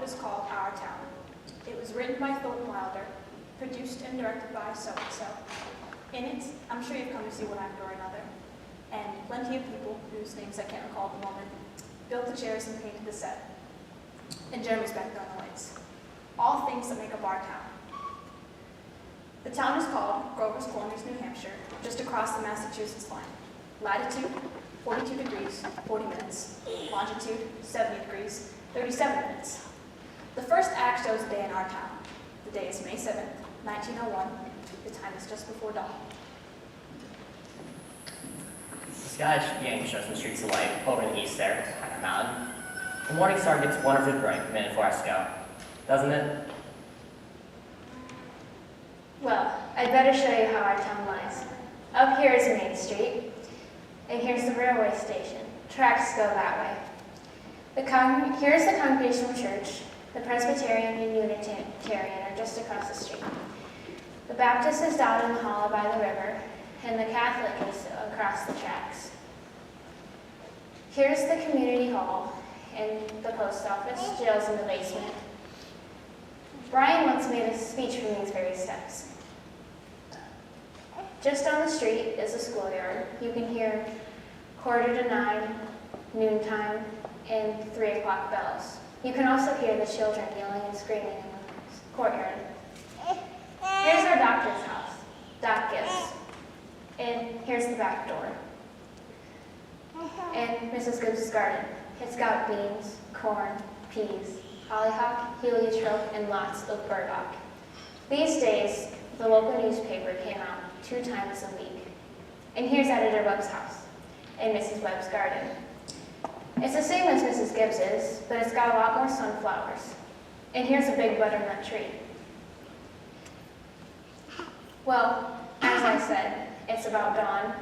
was called Our Town. It was written by Thornton Wilder, produced and directed by so-and-so. In it, I'm sure you've come to see one actor or another, and plenty of people, whose names I can't recall at the moment, built the chairs and painted the set. And Jeremy's back there on the lights. All things that make up our town. The town is called Grover's Corners, New Hampshire, just across the Massachusetts line. Latitude, 42 degrees, 40 minutes. Longitude, 70 degrees, 37 minutes. The first act shows a day in our town. The day is May 7th, 1901. The time is just before dawn. The sky is beginning to show some streaks of light over in the east there, on the mountain. The morning star gets wonderfully bright a minute before us go, doesn't it? Well, I'd better show you how our town lies. Up here is Main Street, and here's the railway station. Tracks go that way. Here's the Congregational Church. The Presbyterian and Unitarian are just across the street. The Baptist is down in the hollow by the river, and the Catholic is across the tracks. Here's the community hall and the post office. Jail's in the basement. Brian once made a speech from these very steps. Just down the street is the schoolyard. You can hear 8:45, noontime, and 3 o'clock bells. You can also hear the children yelling and screaming in the courtyard. Here's our doctor's house, Doc Gibbs. And here's the back door. And Mrs. Gibbs' garden. It's got beans, corn, peas, hollyhock, heliotrope, and lots of burdock. These days, the local newspaper came out 2 times a week. And here's Editor Webb's house and Mrs. Webb's garden. It's the same as Mrs. Gibbs's, but it's got a lot more sunflowers. And here's a big butternut tree. Well, as I said, it's about dawn,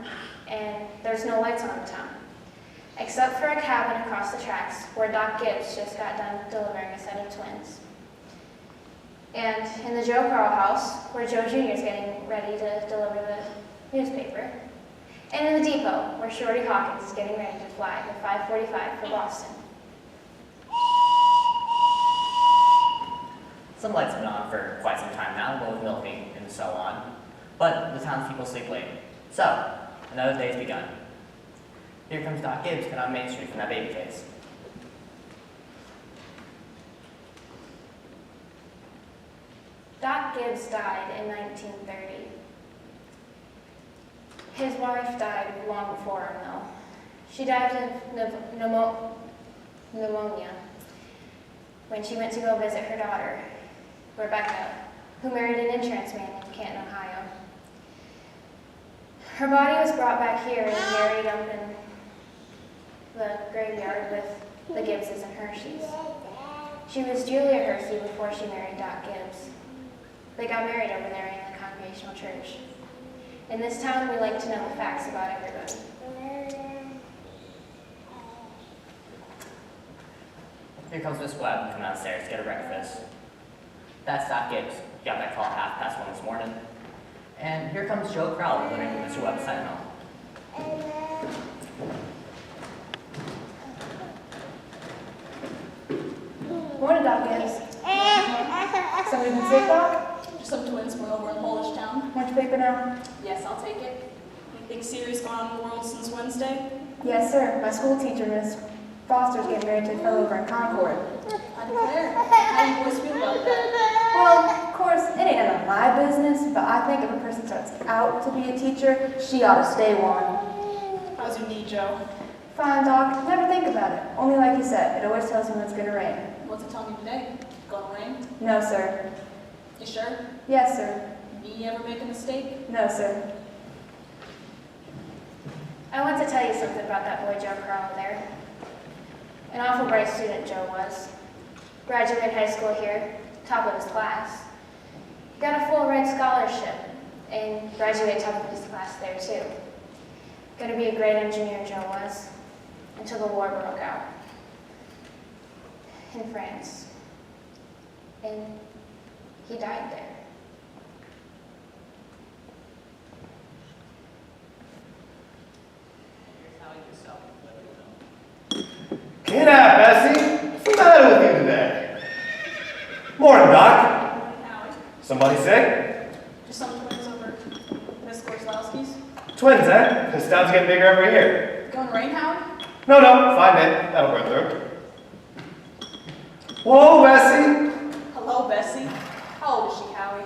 and there's no lights on in town, except for a cabin across the tracks where Doc Gibbs just got done delivering a set of twins. And in the Joe Carl house, where Joe Jr. is getting ready to deliver the newspaper. And in the depot, where Shorty Hawkins is getting ready to fly the 545 for Boston. Some lights have been on for quite some time now, both milking and so on. But the townspeople sleep late. So, another day's begun. Here comes Doc Gibbs coming on Main Street from that baby case. Doc Gibbs died in 1930. His wife died long before him, though. She died of pneumonia when she went to go visit her daughter, Rebecca, who married an insurance man in Canton, Ohio. Her body was brought back here and buried up in the graveyard with the Gibbses and Hershey's. She was Julia Hershey before she married Doc Gibbs. They got married over there in the Congregational Church. In this town, we like to know the facts about everybody. Here comes Miss Webb coming downstairs to get her breakfast. That's Doc Gibbs. He got that call at 1:30 this morning. And here comes Joe Crowley living with Mr. Webb's sentinel. Morning, Doc Gibbs. Somebody been sick, Doc? Just some twins from over in Polish town. Want your paper now? Yes, I'll take it. Anything serious going on in the world since Wednesday? Yes, sir. My school teacher, Miss Foster's getting married to a fellow over in Concord. I declare. How do you boys feel about that? Well, of course, it ain't none of my business, but I think if a person starts out to be a teacher, she ought to stay one. How's your knee, Joe? Fine, Doc. Never think about it. Only like you said, it always tells me when it's going to rain. What's it telling you today? Gonna rain? No, sir. You sure? Yes, sir. Me ever make a mistake? No, sir. I want to tell you something about that boy Joe Carl there. An awful bright student Joe was. Graduated high school here, top of his class. He got a full ride scholarship and graduated top of his class there too. Gonna be a great engineer, Joe was, until the war broke out in France. And he died there. Get up, Bessie. What's the matter with you today? Somebody sick? Just some twins over Miss Gorslowski's. Twins, eh? This town's getting bigger every year. Going to rain, Howie? No, 5-minute. That'll burn through. Whoa, Bessie! Hello, Bessie. How old is she, Howie?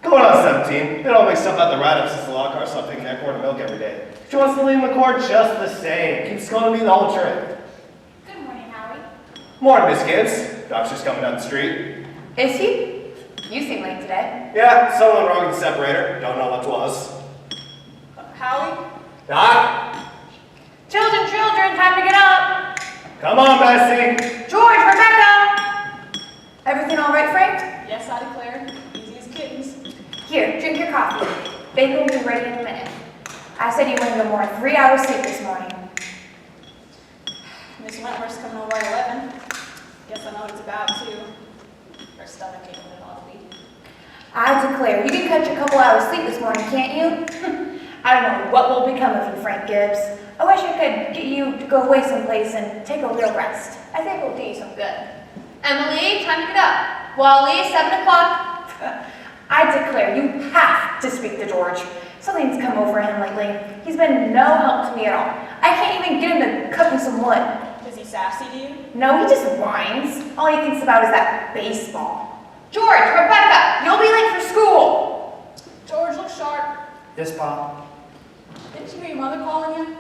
Going on 17. They don't make stuff out the write-up since the Lockhart stopped taking that quart of milk every day. She wants to leave McCord just the same. Keeps calling me the whole trip. Good morning, Howie. Morning, Miss Gibbs. Doc's just coming down the street. Is he? You seem late today. Yeah, something wrong with the separator. Don't know what 'twas. Howie? Doc? Children, time to get up. Come on, Bessie. George, Rebecca. Everything all right, Frank? Yes, I declare. Easy as kittens. Here, drink your coffee. Bacon will be ready in a minute. I said you wanted no more than 3 hours sleep this morning. Miss Wentworth's coming over at 11. Guess I know what it's about, too. Her stomach ain't a little oddly. I declare, you can catch a couple hours sleep this morning, can't you? I don't know what will become of you, Frank Gibbs. I wish I could get you to go away someplace and take a real rest. I think it will do you some good. Emily, time to get up. Wally, 7 o'clock. I declare, you have to speak to George. Something's come over him lately. He's been no help to me at all. I can't even get him to cook me some wood. Is he sassy to you? No, he just whines. All he thinks about is that baseball. George, Rebecca, you'll be late for school. George, look sharp. Yes, Pop. Didn't you hear your mother calling you?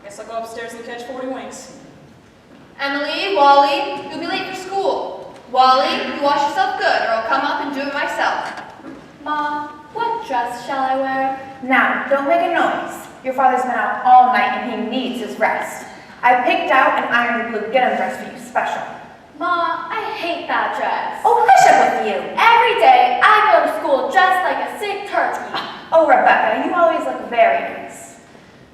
Guess I'll go upstairs and catch 40 winks. Emily, Wally, you'll be late for school. Wally, you wash yourself good, or I'll come up and do it myself. Mom, what dress shall I wear? Now, don't make a noise. Your father's been out all night and he needs his rest. I picked out an iron blue denim dress for you, special. Ma, I hate that dress. Oh, hush up with you. Every day I go to school dressed like a sick turkey. Oh, Rebecca, you always look very nice.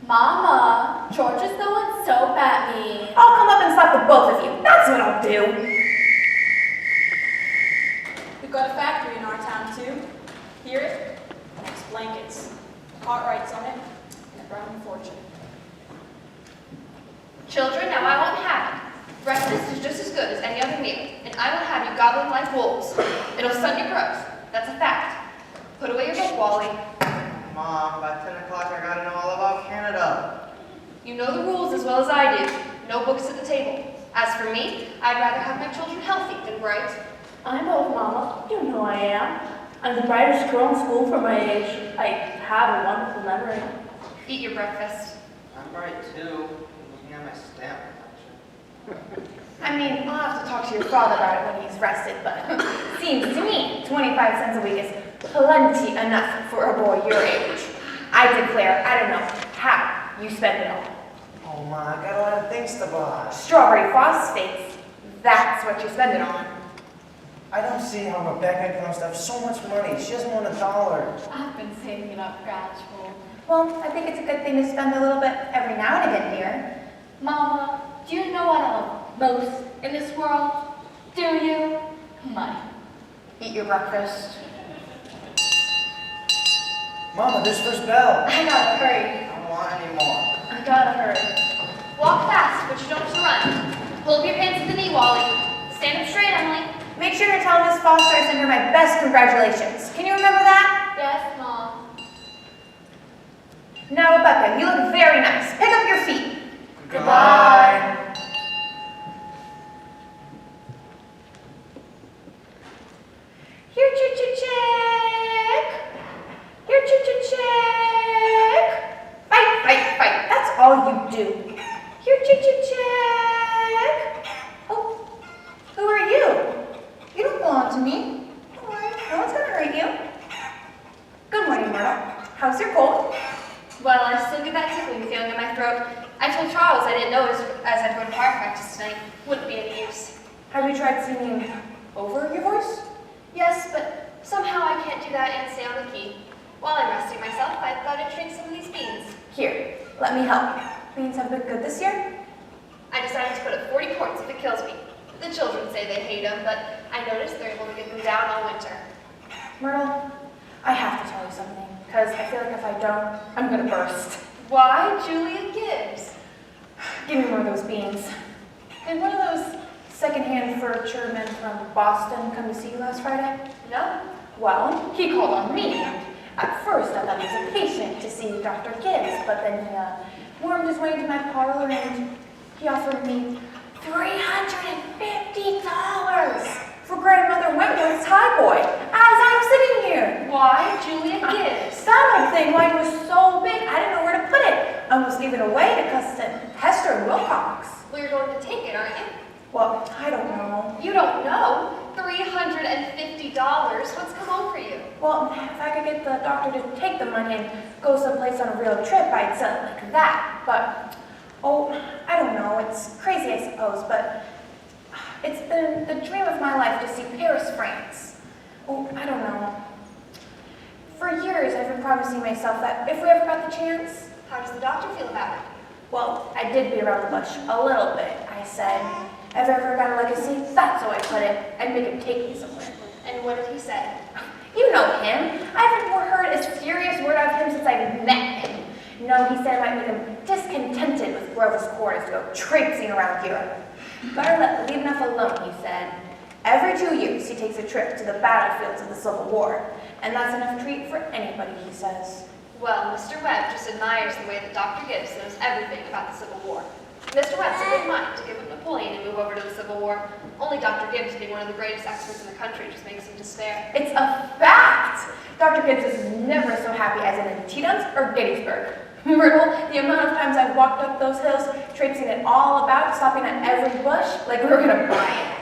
Mama, George is throwing soap at me. I'll come up and slap the both of you. That's what I'll do. We've got a factory in our town, too. Hear it? It makes blankets. Cartwright's on it, and a brown fortune. Children, now I won't have it. Breakfast is just as good as any other meal, and I will have you gobbling like wolves. It'll stun your growth. That's a fact. Put away your book, Wally. Mom, by 10 o'clock I gotta know all about Canada. You know the rules as well as I do. No books at the table. As for me, I'd rather have my children healthy than bright. I'm old, Mama. You know I am. I'm the brightest girl in school for my age. I have a wonderful memory. Eat your breakfast. I'm bright too. Looking at my stamp collection. I mean, I'll have to talk to your father about it when he's rested, but seems to me 25 cents a week is plenty enough for a boy your age. I declare, I don't know how you spend it all. Oh ma, I got a lot of things to buy. Strawberry phosphates, that's what you spend it on. I don't see how Rebecca can have so much money. She doesn't want $1. I've been saving it up gradual. Well, I think it's a good thing to spend a little bit every now and again, dear. Mama, do you know what I love most in this world? Do you? Money. Eat your breakfast. Mama, this first bell. I gotta hurry. I don't want any more. I gotta hurry. Walk fast, but you don't have to run. Pull up your pants at the knee, Wally. Stand up straight, Emily. Make sure to tell Miss Foster I send her my best congratulations. Can you remember that? Yes, Mom. Now, Rebecca, you look very nice. Pick up your feet. Goodbye. Here, chick. Here, chick. Fight. That's all you do. Here, chick. Oh, who are you? You don't belong to me. Don't worry, no one's gonna hurt you. Good morning, Myrtle. How's your cold? Well, I still get that tickling feeling in my throat. I told Charles I didn't know as I'd go to choir practice tonight. Wouldn't be any use. Have you tried singing over your voice? Yes, but somehow I can't do that and stay on the key. While I'm resting myself, I thought I'd drink some of these beans. Here, let me help. Beans have been good this year? I decided to put up 40 quarts if it kills me. The children say they hate them, but I noticed they're able to get them down all winter. Myrtle, I have to tell you something, because I feel like if I don't, I'm gonna burst. Why, Julia Gibbs? Give me one of those beans. And one of those secondhand furniture man from Boston come to see you last Friday? No? Well, he called on me, and at first I thought he was a patient to see Dr. Gibbs, but then he wormed his way into my parlor and he offered me $350 for grandmother Wentworth's tie boy as I'm sitting here. Why, Julia Gibbs? That old thing, mine was so big I didn't know where to put it. I almost gave it away to cousin Hester and Wilcox. Well, you're going to take it, aren't you? Well, I don't know. You don't know? $350. What's come on for you? Well, if I could get the doctor to take the money and go someplace on a real trip, I'd sell it like that. But, oh, I don't know. It's crazy, I suppose, but it's been the dream of my life to see Paris, France. Oh, I don't know. For years, I've been promising myself that if we ever got the chance. How does the doctor feel about it? Well, I did beat around the bush a little bit. I said, if I ever got a legacy, that's how I put it. I'd make him take me somewhere. And what did he say? You know him. I haven't heard a serious word out of him since I met him. No, he said I might make him discontented with Grover's Corners to go traipsing around Europe. Better leave enough alone, he said. Every 2 years, he takes a trip to the battlefields of the Civil War. And that's enough treat for anybody, he says. Well, Mr. Webb just admires the way that Dr. Gibbs knows everything about the Civil War. Mr. Webb's a good mind to give up Napoleon and move over to the Civil War. Only Dr. Gibbs, being one of the greatest experts in the country, just makes him despair. It's a fact! Dr. Gibbs is never so happy as in Antietam or Gettysburg. Myrtle, the amount of times I've walked up those hills, traipsing it all about, stopping at every bush, like we were gonna buy it.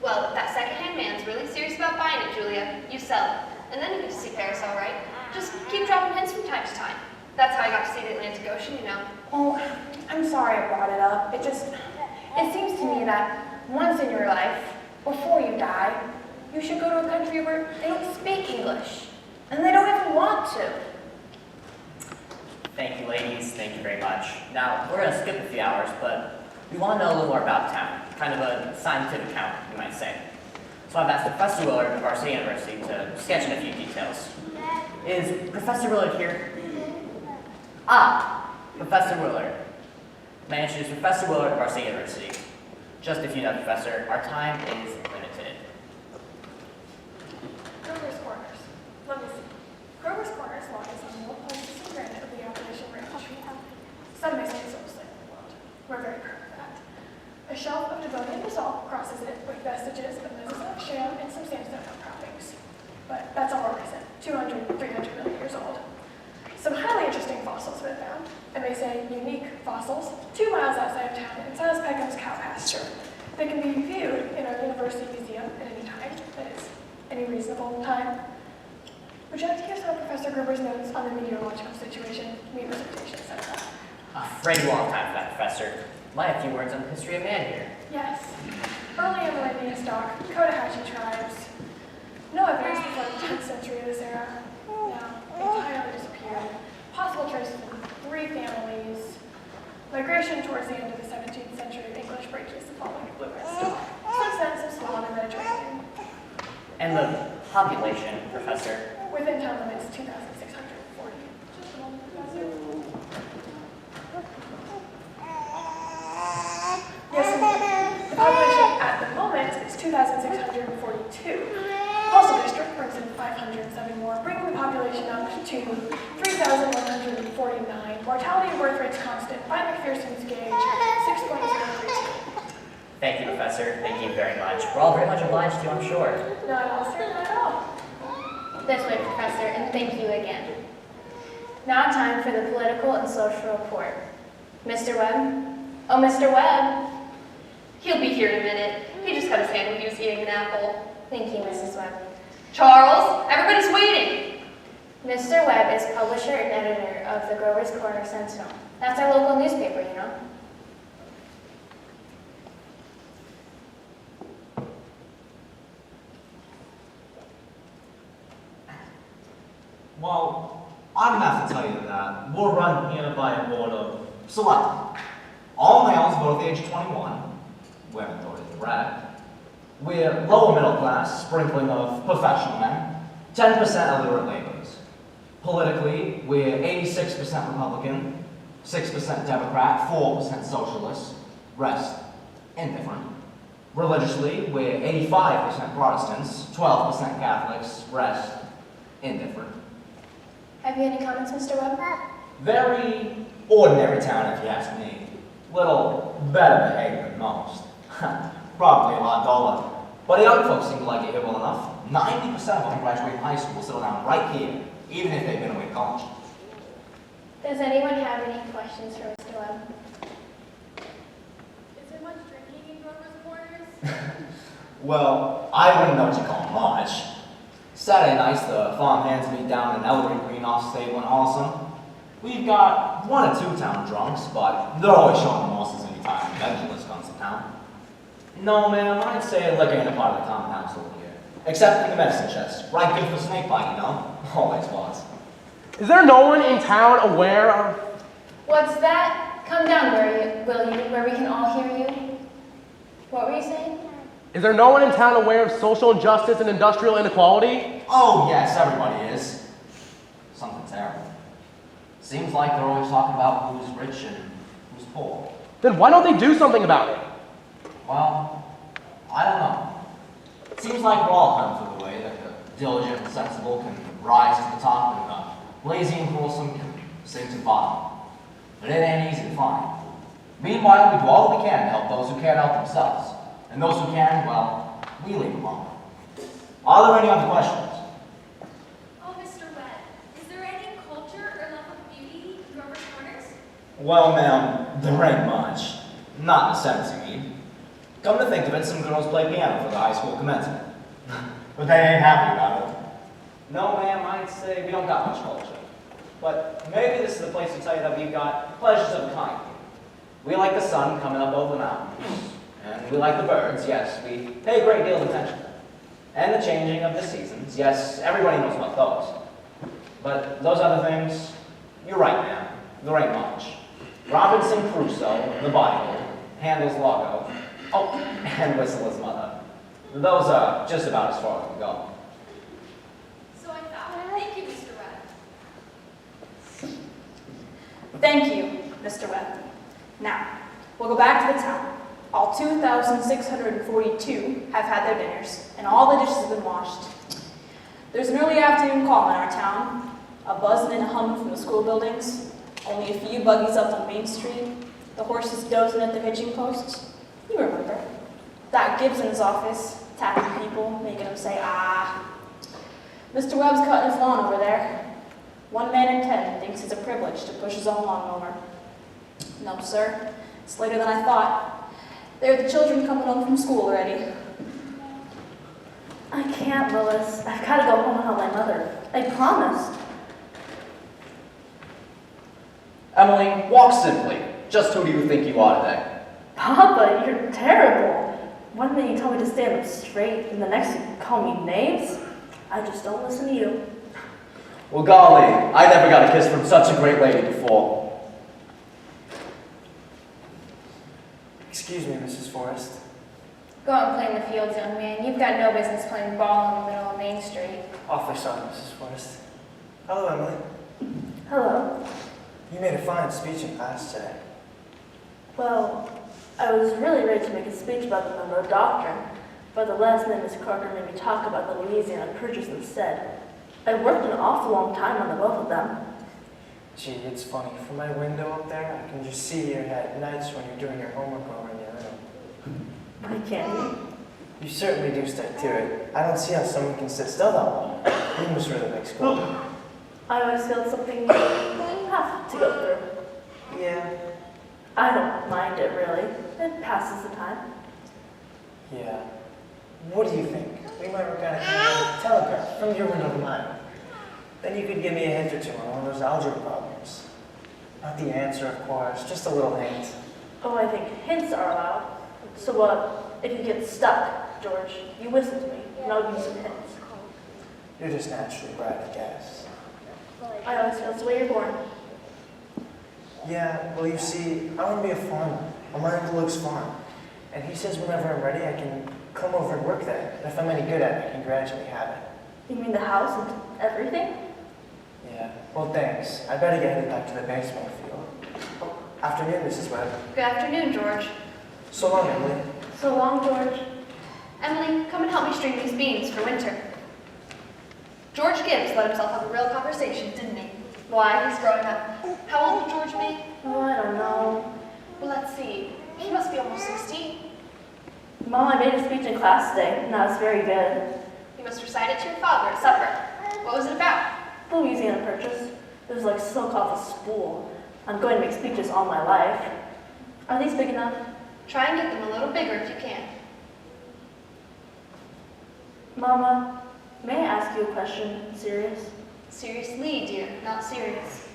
Well, if that secondhand man's really serious about buying it, Julia, you sell it. And then you get to see Paris all right. Just keep dropping hints from time to time. That's how I got to see the Atlantic Ocean, you know. Oh, I'm sorry I brought it up. It seems to me that once in your life, before you die, you should go to a country where they don't speak English. And they don't even want to. Thank you, ladies. Thank you very much. Now, we're going to skip a few hours, but we want to know a little more about town. Kind of a scientific account, you might say. So I've asked Professor Willard of our city university to sketch in a few details. Is Professor Willard here? Ah, Professor Willard. May I introduce Professor Willard of our city university. Just if you know, Professor, our time is limited. Grover's Corners. Let me see. Grover's Corners lies on the old places and granite of the Appalachian Range. Some may say it's the oldest land in the world. We're very proud of that. A shelf of Devonian basalt crosses it with vestiges of Mesozoic shale and some sandstone outcroppings. But that's all recent, 200, 300 million years old. Some highly interesting fossils have been found. I may say unique fossils, 2 miles outside of town in Silas Peckham's cow pasture. They can be viewed in our university museum at any time, that is, any reasonable time. Would you like to hear some of Professor Gruber's notes on the meteorological situation, mean precipitation, etc.? Afraid we won't have time for that, Professor. Might have a few words on the history of man here. Yes. Early in the Millennium stock, Cotahatchee tribes. No evidence before the 10th century of this era. Now, entirely disappeared. Possible traces in 3 families. Migration towards the end of the 17th century of English brachius following blue-red stock. Some sense of swamp and Mediterranean. And the population, Professor. Within town limits, 2,640. Just a moment, Professor. Yes, indeed. The population at the moment is 2,642. Postal District brings in 507 more, bringing the population up to 3,149. Mortality and birth rates constant by McPherson's gauge, 6.032. Thank you, Professor. Thank you very much. We're all very much obliged to you, I'm sure. Not at all, sir, not at all. This way, Professor, and thank you again. Now time for the political and social report. Mr. Webb? Oh, Mr. Webb. He'll be here in a minute. He just cut his hand when he was eating an apple. Thank you, Mrs. Webb. Charles, everybody's waiting. Mr. Webb is publisher and editor of the Grover's Corner Sentinel. That's our local newspaper, you know. Well, I'm gonna have to tell you that we're run here by a board of selectmen. All males below the age of 21, women voted to brag. We're lower middle class, sprinkling of professional men, 10% illiterate laborers. Politically, we're 86% Republican, 6% Democrat, 4% Socialist, rest indifferent. Religiously, we're 85% Protestants, 12% Catholics, rest indifferent. Have you any comments, Mr. Webb? Very ordinary town, if you ask me. Little better behaved than most. Probably a lot duller. But the young folks seem to like it here well enough. 90% of them graduate high school, settle down right here, even if they've been away to college. Does anyone have any questions for Mr. Webb? Is there much drinking in Grover's quarters? Well, I wouldn't know what you call much. Saturday nights, the farm hands meet down in Ellery Green off Stable in Awesome. We've got 1 or 2 town drunks, but they're always showing the horses anytime the evangelist comes to town. No, ma'am, I'd say liquor ain't a part of the common household here. Except in the medicine chest. Right good for snake bite, you know? Always was. Is there no one in town aware of... What's that? Come down, will you, where we can all hear you. What were you saying? Is there no one in town aware of social injustice and industrial inequality? Oh, yes, everybody is. Something terrible. Seems like they're always talking about who's rich and who's poor. Then why don't they do something about it? Well, I don't know. It seems like we're all hunting for the way that the diligent and sensible can rise to the top and the lazy and quarrelsome can sink to the bottom. But it ain't easy to find. Meanwhile, we do all that we can to help those who can't help themselves. And those who can, well, we leave alone. Are there any other questions? Oh, Mr. Webb, is there any culture or love of beauty in Grover's quarters? Well, ma'am, there ain't much. Not in the sense you mean. Come to think of it, some girls play piano for the high school commencement. But they ain't happy about it. No, ma'am, I'd say we don't got much culture. But maybe this is the place to tell you that we've got pleasures of a kind. We like the sun coming up over the mountains. And we like the birds, yes, we pay a great deal of attention to them. And the changing of the seasons, yes, everybody knows about those. But those other things, you're right, ma'am, there ain't much. Robinson Crusoe, the Bible, Handel's Logo, oh, and Whistle His Mother. Those are just about as far as we go. So I thought. Thank you, Mr. Webb. Thank you, Mr. Webb. Now, we'll go back to the town. All 2,642 have had their dinners, and all the dishes have been washed. There's an early afternoon calm in our town, a buzzing and a humming from the school buildings, only a few buggies up on Main Street, the horses dozing at their hitching posts. You remember. That Gibson's office, tapping people, making them say, ah. Mr. Webb's cutting his lawn over there. 1 man in 10 thinks it's a privilege to push his own lawnmower. No, sir. It's later than I thought. There are the children coming home from school already. I can't, Lois. I've got to go home and help my mother. I promised. Emily, walk simply. Just who do you think you are today? Papa, you're terrible. One minute you tell me to stand up straight, and the next you call me names. I just don't listen to you. Well, golly, I never got a kiss from such a great lady before. Excuse me, Mrs. Forrest. Go out and play in the fields, young man. You've got no business playing ball in the middle of Main Street. Awfully sorry, Mrs. Forrest. Hello, Emily. Hello. You made a fine speech in class today. Well, I was really ready to make a speech about the Monroe Doctrine, but the last minute Miss Carter made me talk about the Louisiana Purchase instead. I worked an awful long time on the both of them. Gee, it's funny. From my window up there, I can just see you at nights when you're doing your homework over in your room. Why can't you? You certainly do stick to it. I don't see how someone can sit still that long. You must really make school. I always feel it's something you have to go through. Yeah. I don't mind it, really. It passes the time. Yeah. What do you think? We might work out a telegraph from your window to mine. Then you could give me a hint or two on one of those algebra problems. Not the answer, of course, just a little hint. Oh, I think hints are allowed. So what, if you get stuck, George, you listen to me, and I'll give you some hints. You're just naturally bright, I guess. I always feel it's the way you're born. Yeah, well, you see, I want to be a farmer, on my Uncle Luke's farm. And he says whenever I'm ready, I can come over and work there. And if I'm any good at it, I can gradually have it. You mean the house and everything? Yeah, well, thanks. I better get headed back to the baseball field. Oh, afternoon, Mrs. Webb. Good afternoon, George. So long, Emily. So long, George. Emily, come and help me string these beans for winter. George Gibbs let himself have a real conversation, didn't he? Why, he's growing up. How old will George be? Oh, I don't know. Well, let's see. He must be almost 60. Mom, I made a speech in class today, and that was very good. You must recite it to your father at supper. What was it about? The Louisiana Purchase. It was like silk off a spool. I'm going to make speeches all my life. Are these big enough? Try and get them a little bigger if you can. Mama, may I ask you a question? Serious? Seriously, dear, not serious.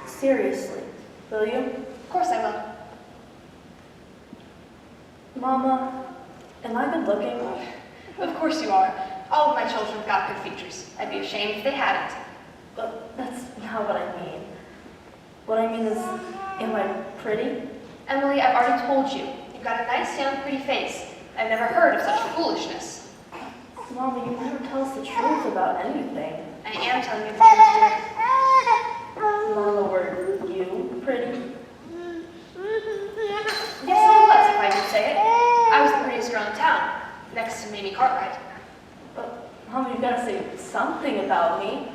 Seriously. Will you? Of course I will. Mama, am I good looking? Of course you are. All of my children have got good features. I'd be ashamed if they hadn't. But that's not what I mean. What I mean is, am I pretty? Emily, I've already told you. You've got a nice, young, pretty face. I've never heard of such foolishness. Mama, you never tell us the truth about anything. I am telling you the truth, dear. Mama, were you pretty? Yes, I was, if I do say it. I was the prettiest girl in town, next to Mamie Cartwright. But, Mama, you've got to say something about me.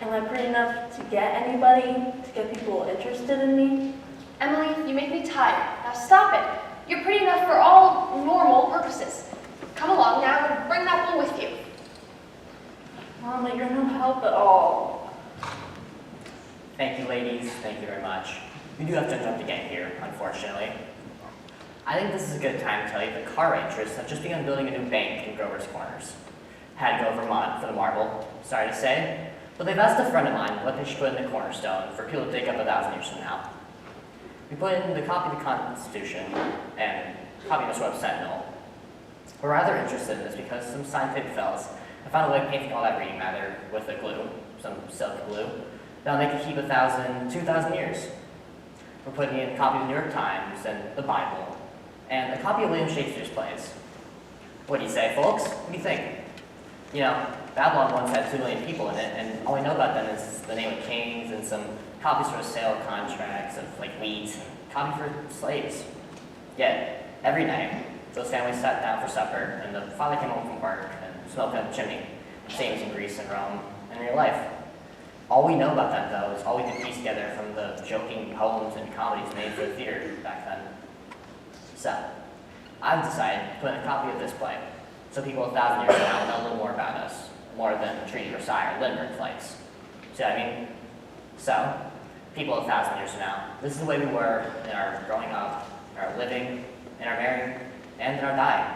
Am I pretty enough to get anybody, to get people interested in me? Emily, you make me tired. Now stop it. You're pretty enough for all normal purposes. Come along now and bring that one with you. Mama, you're no help at all. Thank you, ladies. Thank you very much. We do have to jump to get here, unfortunately. I think this is a good time to tell you the car interests have just begun building a new bank in Grover's Corners. Had to go to Vermont for the marble, sorry to say, but they've asked a friend of mine what they should put in the cornerstone for people to dig up 1,000 years from now. We put in the copy of the Constitution and copy of the Sort of Sentinel. We're rather interested in this because some scientific fellows have found a way of painting all that reading matter with a glue, some silk glue, that'll make it keep 1,000, 2,000 years. We're putting in a copy of the New York Times and the Bible, and a copy of William Shakespeare's plays. What do you say, folks? What do you think? You know, Babylon once had 2 million people in it, and all we know about them is the name of kings and some copies for sale contracts of, like, wheat and copy for slaves. Yet, every night, those families sat down for supper, and the father came home from work and smoked up the chimney, same as in Greece and Rome and real life. All we know about them, though, is all we can piece together from the joking poems and comedies made for the theater back then. So, I've decided to put in a copy of this play, so people 1,000 years from now will know a little more about us, more than the Treaty of Versailles or Limerick flights. See what I mean? So, people 1,000 years from now, this is the way we were in our growing up, in our living, in our marrying, and in our dying.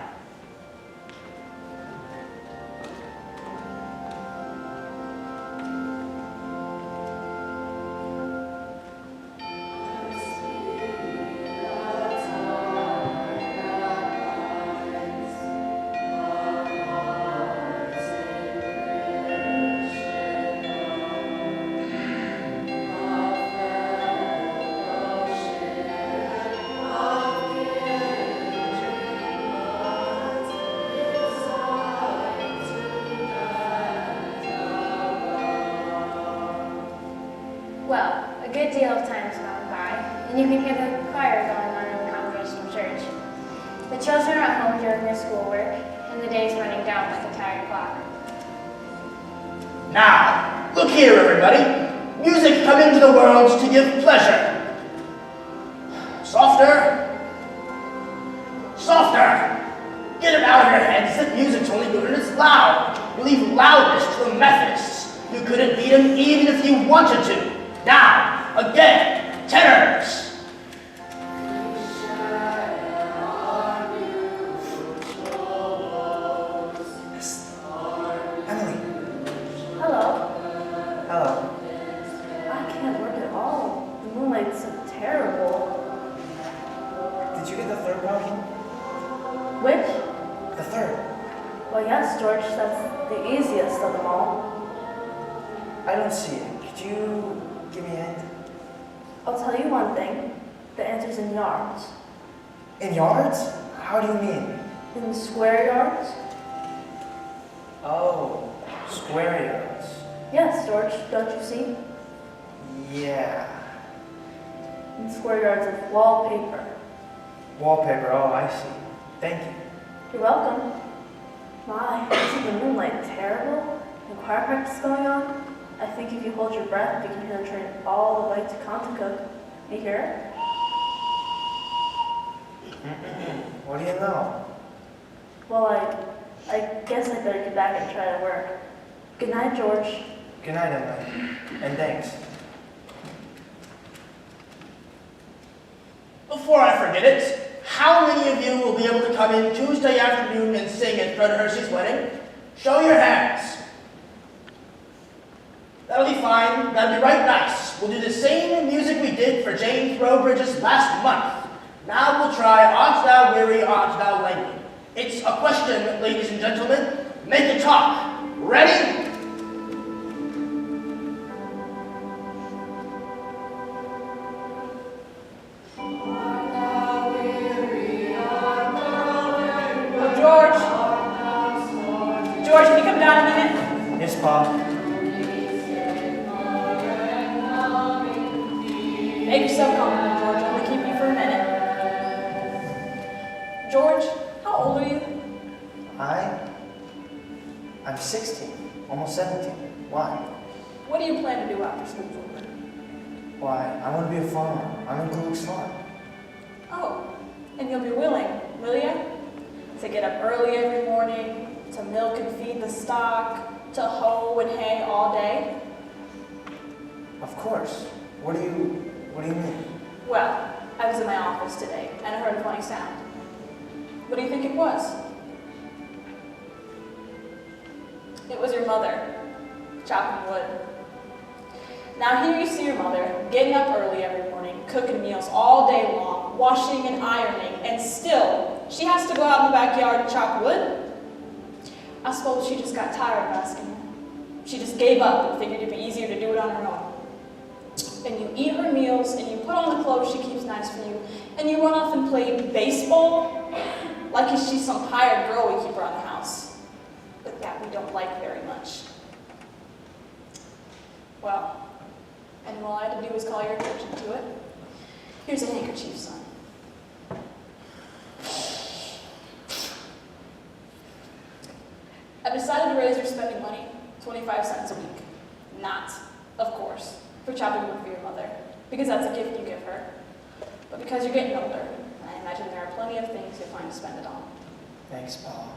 Well, a good deal of time has gone by, and you can hear the choir going on in the Congregational Church. The children are at home doing their schoolwork, and the day's running down like a tired clock. Now, look here, everybody. Music come into the world to give pleasure. Softer. Softer. Get it out of your heads that music's only good when it's loud. You leave loudness to the Methodists. You couldn't beat them even if you wanted to. Now, again, tenors. Emily. Hello. Hello. I can't work at all. The moonlight's so terrible. Did you get the third problem? Which? The third. Well, yes, George, that's the easiest of them all. I don't see it. Could you give me a hint? I'll tell you one thing. The answer's in yards. In yards? How do you mean? In square yards? Oh, square yards. Yes, George, don't you see? Yeah. In square yards of wallpaper. Wallpaper, oh, I see. Thank you. You're welcome. My, isn't the moonlight terrible? And choir practice going on? I think if you hold your breath, you can hear the train all the way to Conticook. You hear it? What do you know? Well, I guess I better get back and try to work. Good night, George. Good night, Emily. And thanks. Before I forget it, how many of you will be able to come in Tuesday afternoon and sing at Fred Hersey's wedding? Show your hands. That'll be fine. That'll be right nice. We'll do the same music we did for James Throwbridge's last month. Now we'll try Art Thou Weary, Art Thou Languid. It's a question, ladies and gentlemen. Make it talk. Ready? George, can you come down a minute? Yes, Pa. Make yourself comfortable, George. I'm gonna keep you for a minute. George, how old are you? I'm 16, almost 17. Why? What do you plan to do after school's over? Why, I want to be a farmer. I'm in Gluck's farm. Oh, and you'll be willing, will you? To get up early every morning, to milk and feed the stock, to hoe and hay all day? Of course. What do you mean? Well, I was in my office today and I heard a funny sound. What do you think it was? It was your mother, chopping wood. Now here you see your mother getting up early every morning, cooking meals all day long, washing and ironing, and still she has to go out in the backyard and chop wood? I suppose she just got tired of asking. She just gave up and figured it'd be easier to do it on her own. And you eat her meals, and you put on the clothes she keeps nice for you, and you run off and play baseball like she's some hired girl we keep around the house. But that we don't like very much. Well, and all I had to do was call your attention to it. Here's a handkerchief, son. I've decided to raise your spending money 25 cents a week. Not, of course, for chopping wood for your mother, because that's a gift you give her, but because you're getting older, and I imagine there are plenty of things you'll find to spend it on. Thanks, Pa.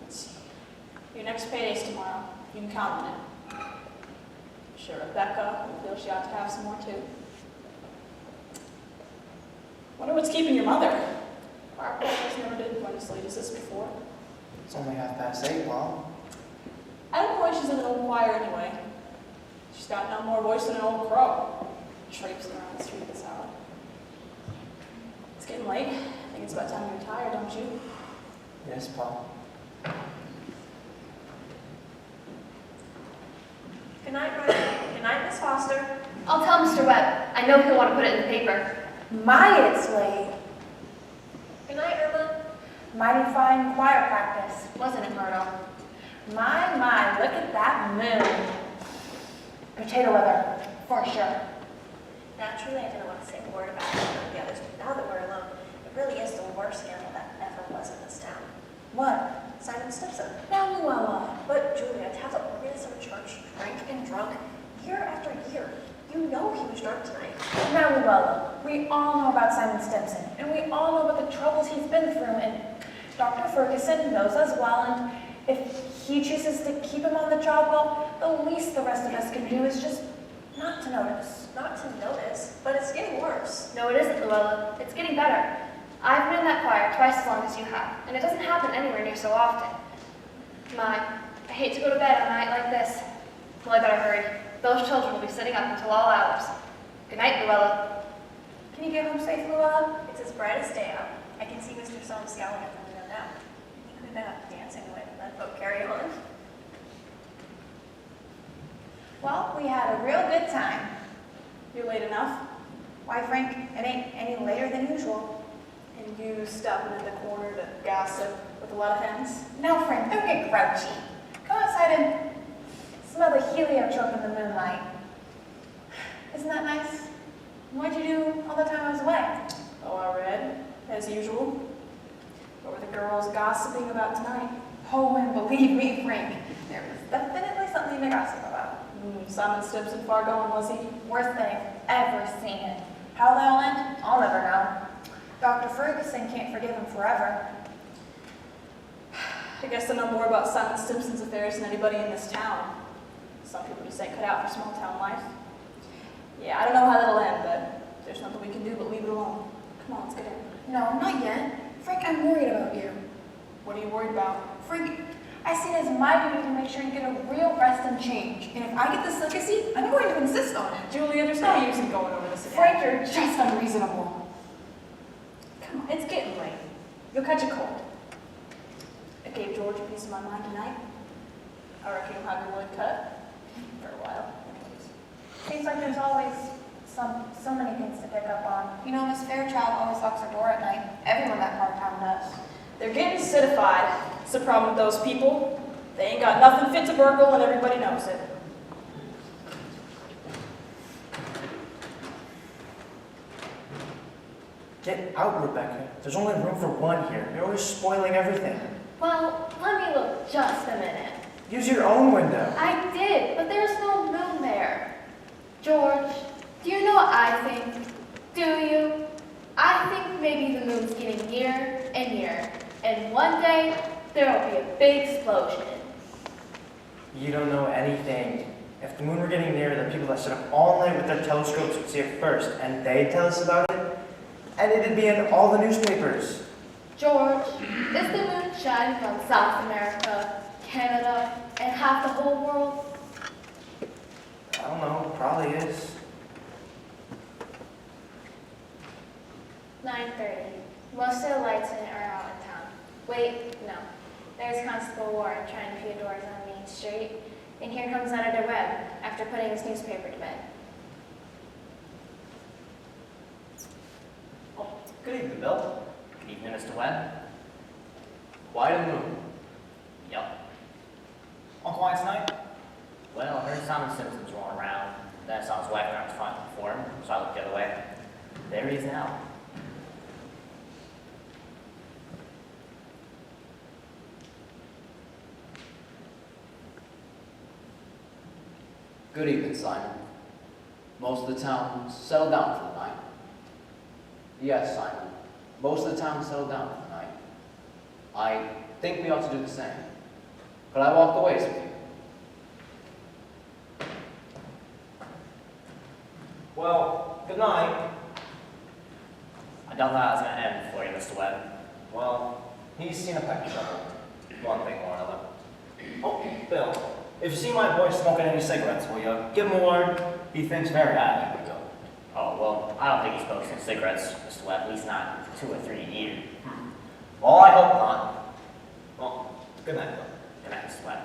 Let's see. Your next payday's tomorrow. You can count on it. Sure, Rebecca will feel she ought to have some more too. Wonder what's keeping your mother? Our practice never did run as late as this before. It's only 8:30, Pa. I don't know why she's in an old choir anyway. She's got no more voice than an old crow. Traipsing around the street this hour. It's getting late. I think it's about time you retire, don't you? Yes, Pa. Good night, Ryan. Good night, Miss Foster. I'll tell Mr. Webb. I know he'll want to put it in the paper. My, it's late. Good night, Irma. Mighty fine choir practice, wasn't it, Myrtle? My, look at that moon. Potato weather, for sure. Naturally, I didn't want to say a word about it with the others, but now that we're alone, it really is the worst scandal that ever was in this town. What? Simon Stimson. Now, Luella. But Julia, to have the organist of a church drank and drunk year after year, you know he was drunk tonight. Now, Luella, we all know about Simon Stimson, and we all know about the troubles he's been through, and Dr. Ferguson knows as well, and if he chooses to keep him on the job, well, the least the rest of us can do is just not to notice. Not to notice, but it's getting worse. No, it isn't, Luella. It's getting better. I've been in that choir twice as long as you have, and it doesn't happen anywhere near so often. My, I hate to go to bed on a night like this. Well, I better hurry. Those children will be sitting up until all hours. Good night, Luella. Can you get home safe, Luella? It's as bright as day out. I can see Mr. Soames scowling at the window now. He could have been dancing with that folk carry on. Well, we had a real good time. You're late enough. Why, Frank, it ain't any later than usual. And you stopping at the corner to gossip with a lot of hens? Now, Frank, don't get grouchy. Go outside and smell the heliotrope in the moonlight. Isn't that nice? What'd you do all the time I was away? Oh, I read, as usual. What were the girls gossiping about tonight? Oh, and believe me, Frank, there was definitely something to gossip about. Simon Stimpson far gone, was he? Worst thing ever seen it. How they'll end, I'll never know. Dr. Ferguson can't forgive him forever. I guess I know more about Simon Stimpson's affairs than anybody in this town. Some people just ain't cut out for small town life. Yeah, I don't know how that'll end, but there's nothing we can do but leave it alone. Come on, let's get in. No, not yet. Frank, I'm worried about you. What are you worried about? Frank, I see it as my duty to make sure you get a real rest and change. And if I get this legacy, I'm going to insist on it. Julia, there's no use in going over this again. Frank, you're just unreasonable. Come on, it's getting late. You'll catch a cold. I gave George a piece of my mind tonight. I reckon you'll have your wood cut for a while. Seems like there's always so many things to pick up on. You know, Miss Fairchild always locks her door at night. Everyone that part of town does. They're getting citified. It's the problem with those people. They ain't got nothing fit to burgle and everybody knows it. Get out, Rebecca. There's only room for one here. You're always spoiling everything. Well, let me look just a minute. Use your own window. I did, but there's no moon there. George, do you know what I think? Do you? I think maybe the moon's getting nearer and nearer, and one day there will be a big explosion. You don't know anything. If the moon were getting near, the people that stood up all night with their telescopes would see it first, and they'd tell us about it, and it'd be in all the newspapers. George, is the moon shining on South America, Canada, and half the whole world? I don't know, probably is. 9:30. Most of the lights in it are out in town. Wait, no. There's Constable Warren trying to few doors on Main Street, and here comes Editor Webb after putting his newspaper to bed. Oh, good evening, Bill. Good evening, Mr. Webb. Quiet in the room. Yep. On quiet tonight? Well, I heard Simon Simpson's rolling around. Then I saw his wife around to find for him, so I looked the other way. There he is now. Good evening, Simon. Most of the town settled down for the night. Yes, Simon. Most of the town settled down for the night. I think we ought to do the same. Could I walk the ways with you? Well, good night. I don't know how it's going to end for you, Mr. Webb. Well, he's seen a peck of trouble. One thing or another. Oh, Bill, if you see my boy smoking any cigarettes, will you give him a word? He thinks very highly of you. Oh, well, I don't think he smokes any cigarettes, Mr. Webb, at least not 2 or 3 a year. Well, I hope not. Well, good night, Bill. Good night, Mr. Webb.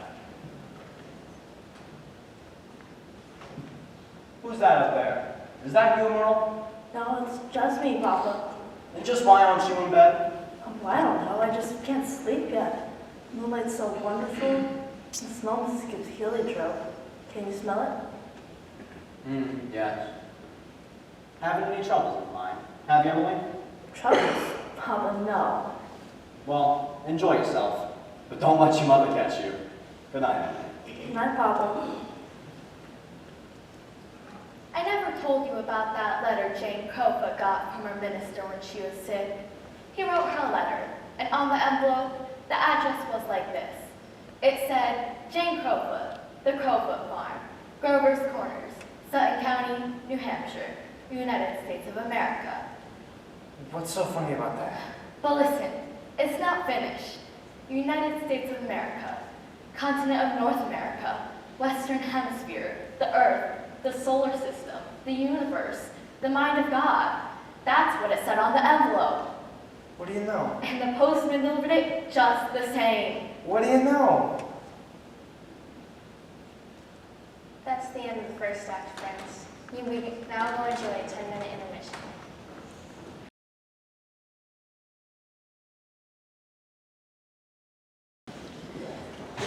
Who's that up there? Is that you, Merle? No, it's just me, Papa. And just why aren't you in bed? I don't know, I just can't sleep yet. Moonlight's so wonderful. The smell just gives heliotrope. Can you smell it? Yes. Having any troubles with mine? Have you, Emily? Troubles? Papa, no. Well, enjoy yourself, but don't let your mother catch you. Good night, Emily. Good night, Papa. I never told you about that letter Jane Copa got from her minister when she was sick. He wrote her a letter, and on the envelope, the address was like this. It said, Jane Copa, the Copa Farm, Grover's Corners, Sutton County, New Hampshire, United States of America. What's so funny about that? But listen, it's not finished. United States of America, continent of North America, Western Hemisphere, the Earth, the solar system, the universe, the mind of God. That's what it said on the envelope. What do you know? And the postman delivered it just the same. What do you know? That's the end of the first act, friends. You may now go enjoy a 10-minute intermission.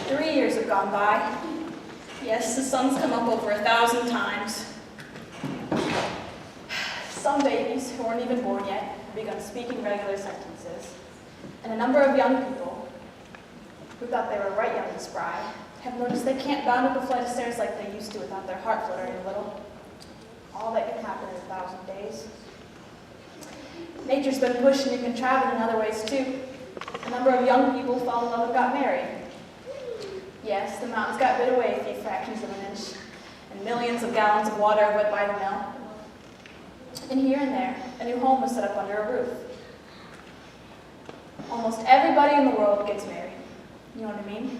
3 years have gone by. Yes, the sun's come up over 1,000 times. Some babies who weren't even born yet have begun speaking regular sentences. And a number of young people who thought they were right young and spry have noticed they can't bound up a flight of stairs like they used to without their heart fluttering a little. All that can happen in 1,000 days. Nature's been pushing and contriving in other ways too. A number of young people fell in love and got married. Yes, the mountains got bit away a few fractions of an inch, and millions of gallons of water went by the mill. And here and there, a new home was set up under a roof. Almost everybody in the world gets married. You know what I mean?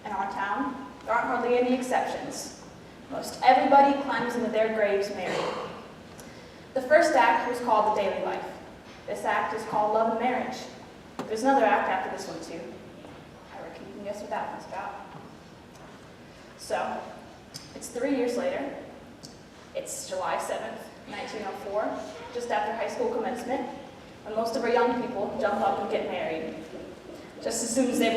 In our town, there aren't hardly any exceptions. Most everybody climbs into their graves married. The first act was called the daily life. This act is called love and marriage. There's another act after this one too. I reckon you can guess what that one's about. So, it's 3 years later. It's July 7th, 1904, just after high school commencement, when most of our young people jump up and get married. Just as soon as they've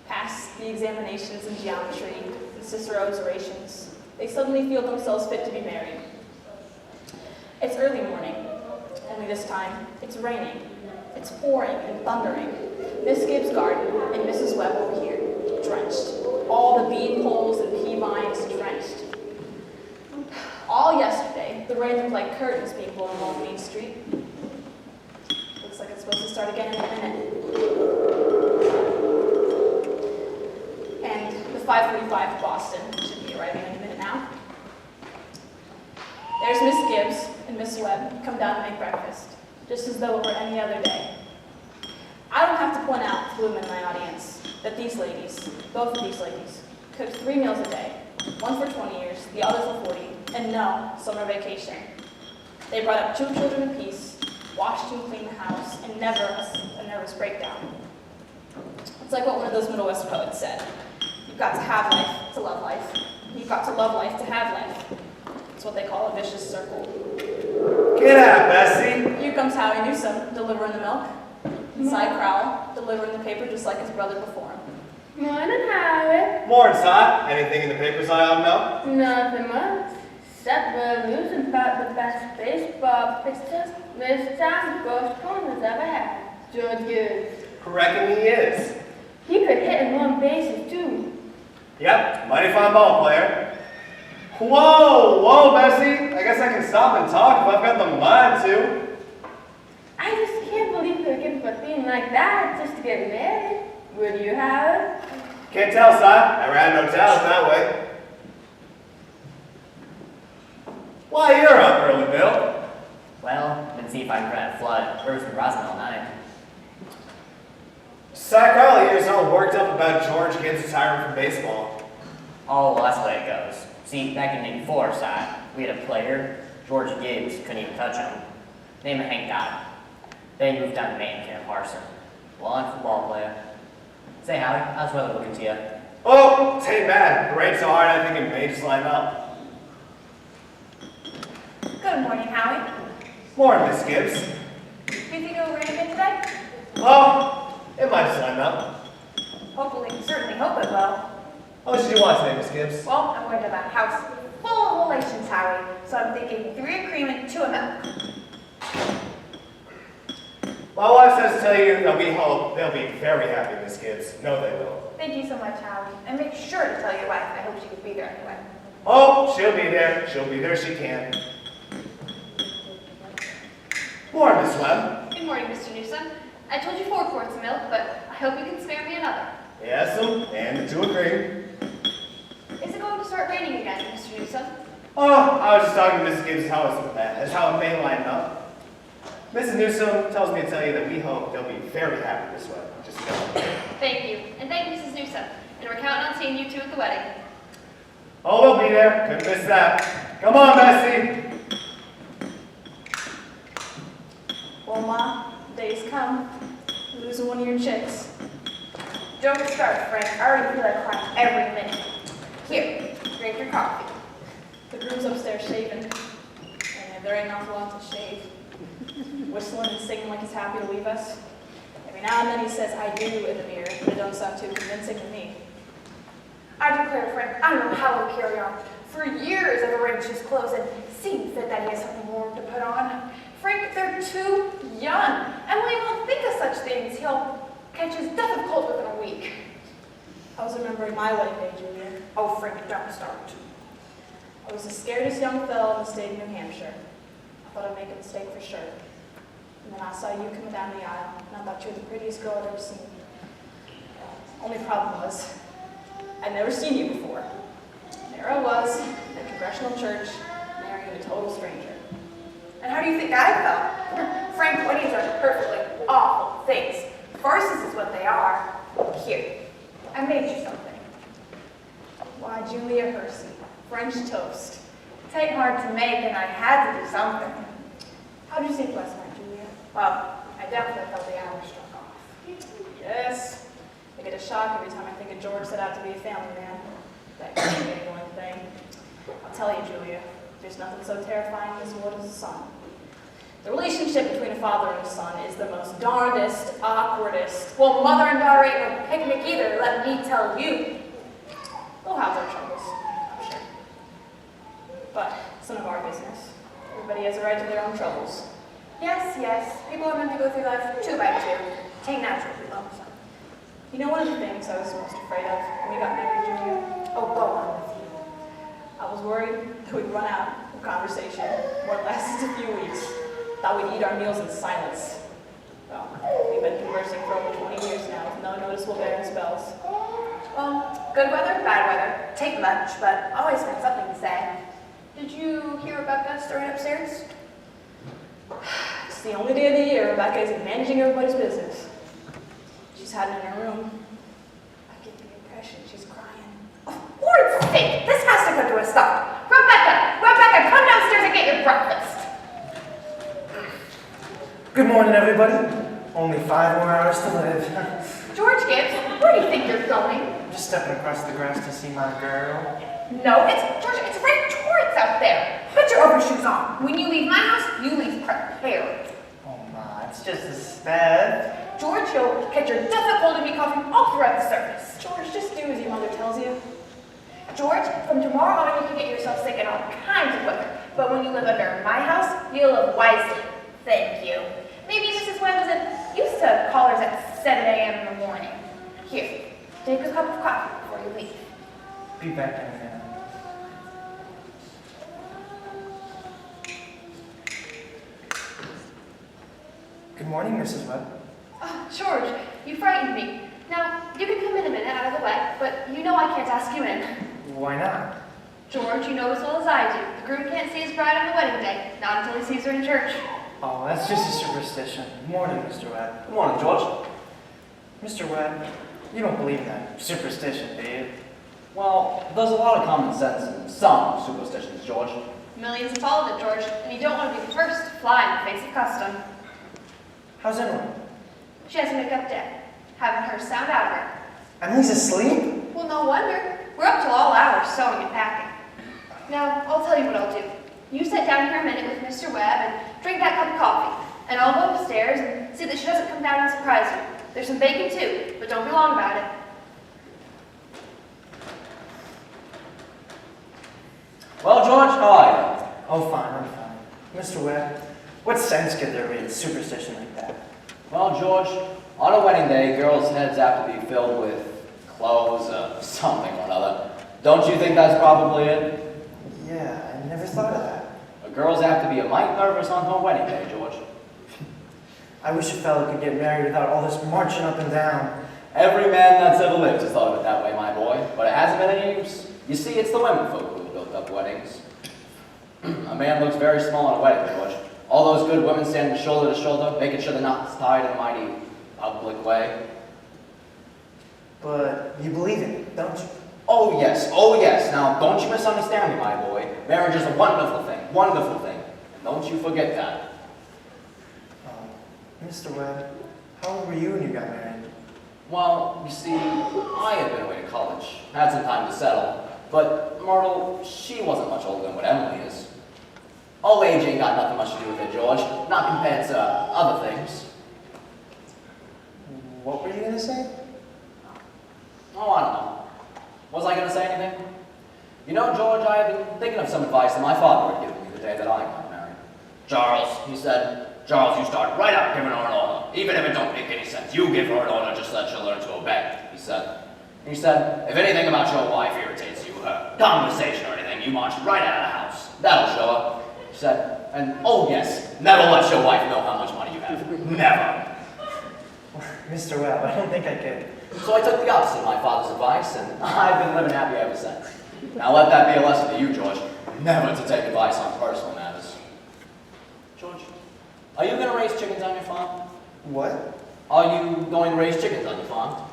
passed the examinations in geometry and Cicero's orations, they suddenly feel themselves fit to be married. It's early morning, only this time it's raining. It's pouring and thundering. Miss Gibbs' garden and Mrs. Webb over here, drenched. All the bean poles and pea vines drenched. All yesterday, the rain looked like curtains being blown along Main Street. Looks like it's supposed to start again in a minute. And the 5:45 to Boston should be arriving in a minute now. There's Miss Gibbs and Miss Webb come down to make breakfast, just as though it were any other day. I don't have to point out to the women in my audience that these ladies, both of these ladies, cooked 3 meals a day, one for 20 years, the other for 40, and no summer vacation. They brought up 2 children apiece, washed and cleaned the house, and never a nervous breakdown. It's like what one of those Middle West poets said. You've got to have life to love life. You've got to love life to have life. It's what they call a vicious circle. Get out, Bessie. Here comes Howie Newsom, delivering the milk. And Cy Crowell, delivering the paper just like his brother before him. Morning, Howard. Morning, Todd. Anything in the papers I ought to know? Nothing much. Except the news about the best baseball pitcher this town Boston has ever had. George Gibbs. Reckon he is. He could hit and run bases, too. Yep, mighty fine ball player. Whoa, Bessie. I guess I can stop and talk if I've got the mind to. I just can't believe they're looking for a thing like that just to get married. Would you, Howard? Can't tell, Si. Never had no talent that way. Why, you're up early, Bill. Well, been see if I can prevent a flood. River's been rising all night. Si Crowley here's all worked up about George Gibbs retiring from baseball. Oh, well, that's the way it goes. See, back in '84, we had a player, George Gibbs, couldn't even touch him. Name of Hank died. Then he moved down to Maine, Camp Parson. Well, I'm a football player. Say, Howie, how's the weather looking to you? Oh, tain't bad. The rain's so hard I think it may just line up. Good morning, Howie. Morning, Miss Gibbs. Do you think it'll rain again today? Oh, it might just line up. Hopefully, certainly hope it will. How much did you want today, Miss Gibbs? Well, I'm going to have a house full of relations, Howie. So I'm thinking 3 of cream and 2 of milk. My wife says to tell you that we hope they'll be very happy, Miss Gibbs. No, they will. Thank you so much, Howie. And make sure to tell your wife I hope she could be there anyway. Oh, she'll be there. She'll be there. She can. Morning, Miss Webb. Good morning, Mr. Newsom. I told you 4 quarts of milk, but I hope you can spare me another. Yes'm, and 2 of cream. Is it going to start raining again, Mr. Newsom? Oh, I was just talking to Miss Gibbs how it may line up. Mrs. Newsom tells me to tell you that we hope they'll be very happy this way. Just know. Thank you, and thank Mrs. Newsom. And we're counting on seeing you 2 at the wedding. Oh, we'll be there. Couldn't miss that. Come on, Bessie. Well, Ma, the day's come. Losing one of your chicks. Don't start, Frank. I already feel like crying every minute. Here, drink your coffee. The groom's upstairs shaving. And there ain't an awful lot to shave. Whistling and singing like he's happy to leave us. Every now and then he says, I do in the mirror, but it don't sound too convincing to me. I declare, Frank, I don't know how we'll carry on. For years I've arranged his clothes and seen fit that he has something warm to put on. Frank, they're too young. Emily won't think of such things. He'll catch his death of cold within a week. I was remembering my wedding day, Julia. Oh, Frank, don't start. I was the scaredest young fellow in the state of New Hampshire. I thought I'd make a mistake for sure. And then I saw you coming down the aisle, and I thought you were the prettiest girl I'd ever seen. Only problem was, I'd never seen you before. There I was, in a congregational church, marrying a total stranger. And how do you think I felt? Frank, weddings are perfectly awful things. Farces is what they are. Here, I made you something. Why, Julia Hersey, French toast. It ain't hard to make, and I had to do something. How did you sleep last night, Julia? Well, I definitely felt the hour struck off. Yes. I get a shock every time I think of George set out to be a family man. That creating one thing. I'll tell you, Julia, there's nothing so terrifying in this world as a son. The relationship between a father and a son is the most darndest, awkwardest. Well, mother and daughter ain't no picnic either, let me tell you. They'll have their troubles, I'm sure. But it's none of our business. Everybody has a right to their own troubles. Yes, yes, people are meant to go through life two by two. Take natural lonesome. You know, one of the things I was most afraid of when we got married, Julia? Oh, go on with you. I was worried that we'd run out of conversation, what lasted a few weeks. Thought we'd eat our meals in silence. Well, we've been conversing for over 20 years now with no noticeable barren spells. Well, good weather, bad weather. Take lunch, but always find something to say. Did you hear Rebecca stirring upstairs? It's the only day of the year Rebecca isn't managing everybody's business. She's hiding in her room. I get the impression she's crying. Oh, Lord's sake, this has to come to a stop. Rebecca, come downstairs and get your breakfast. Good morning, everybody. Only 5 more hours to live. George Gibbs, where do you think you're going? I'm just stepping across the grass to see my girl. No, it's right towards out there. Put your overshoes on. When you leave my house, you leave prepared. Oh my, it's just a step. George, you'll catch your death of cold and be coughing all throughout the service. George, just do as your mother tells you. George, from tomorrow on you can get yourself sick in all kinds of weather. But when you live under my house, you'll live wisely. Thank you. Maybe Mrs. Webb wasn't used to callers at 7 a.m. in the morning. Here, take a cup of coffee before you leave. Be back in a minute. Good morning, Mrs. Webb. Oh, George, you frightened me. Now, you can come in a minute out of the way, but you know I can't ask you in. Why not? George, you know as well as I do, the groom can't see his bride on the wedding day, not until he sees her in church. Oh, that's just a superstition. Morning, Mr. Webb. Good morning, George. Mr. Webb, you don't believe in that superstition, do you? Well, there's a lot of common sense in some superstitions, George. Millions have followed it, George, and you don't want to be the first to fly in the face of custom. How's Emily? She has to make up debt. Haven't heard a sound out of her. Emily's asleep? Well, no wonder. We're up till all hours sewing and packing. Now, I'll tell you what I'll do. You sit down here a minute with Mr. Webb and drink that cup of coffee. And I'll go upstairs and see that she doesn't come down and surprise you. There's some bacon too, but don't be long about it. Well, George, how are you? Oh, fine, I'm fine. Mr. Webb, what sense could there be in superstition like that? Well, George, on a wedding day, girls' heads have to be filled with clothes or something or another. Don't you think that's probably it? Yeah, I never thought of that. Girls have to be a mite nervous on her wedding day, George. I wish a fella could get married without all this marching up and down. Every man that's ever lived has thought of it that way, my boy, but it hasn't been any use. You see, it's the women folk who have built up weddings. A man looks very small on a wedding, George. All those good women standing shoulder to shoulder, making sure the knot's tied in a mighty public way. But you believe it, don't you? Oh yes. Now, don't you misunderstand me, my boy. Marriage is a wonderful thing. And don't you forget that. Mr. Webb, how old were you when you got married? Well, you see, I had been away to college, had some time to settle, but Myrtle, she wasn't much older than what Emily is. Old age ain't got nothing much to do with it, George, not compared to other things. What were you going to say? Oh, I don't know. Was I going to say anything? You know, George, I have been thinking of some advice that my father had given me the day that I got married. Charles, he said, Charles, you start right out giving her an order. Even if it don't make any sense, you give her an order just so that she'll learn to obey, he said. He said, if anything about your wife irritates you, her conversation or anything, you march right out of the house. That'll show her. He said, and oh yes, never let your wife know how much money you have. Never. Mr. Webb, I don't think I could. So I took the opposite of my father's advice, and I've been living happy ever since. Now let that be a lesson to you, George, never to take advice on personal matters. George, are you going to raise chickens on your farm? What? Are you going to raise chickens on your farm?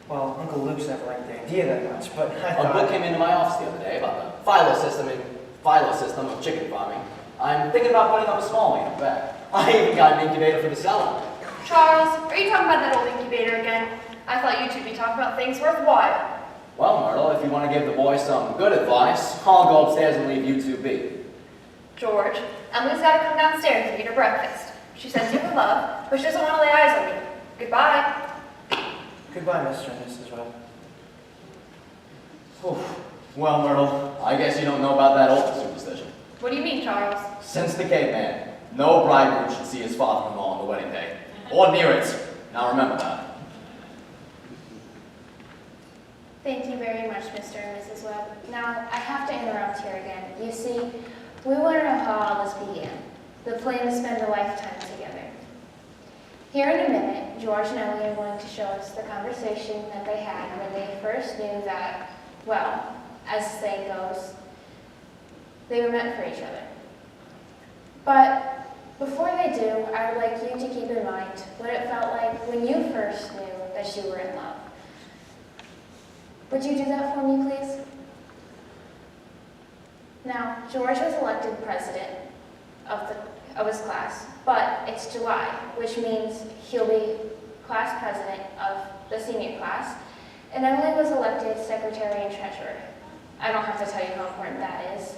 Well, Uncle Luke's never liked the idea that much, but I A thought... book came into my office the other day about the philo system of chicken farming. I'm thinking about putting up a small one in the back. I even got an incubator for the cellar. Charles, are you talking about that old incubator again? I thought you two would be talking about things worthwhile. Well, Myrtle, if you want to give the boy some good advice, I'll go upstairs and leave you two be. George, Emily's got to come downstairs and eat her breakfast. She sends you her love, but she doesn't want to lay eyes on me. Goodbye. Goodbye, Mr. and Mrs. Webb. Well, Myrtle, I guess you don't know about that old superstition. What do you mean, Charles? Since the caveman, no bridegroom should see his father-in-law on the wedding day, or near it. Now remember that. Thank you very much, Mr. and Mrs. Webb. Now, I have to interrupt here again. You see, we want to know how all this began, the plan to spend a lifetime together. Here in a minute, George and Emily are going to show us the conversation that they had when they first knew that, well, as the saying goes, they were meant for each other. But before they do, I would like you to keep in mind what it felt like when you first knew that you were in love. Would you do that for me, please? Now, George was elected president of his class, but it's July, which means he'll be class president of the senior class, and Emily was elected secretary and treasurer. I don't have to tell you how important that is.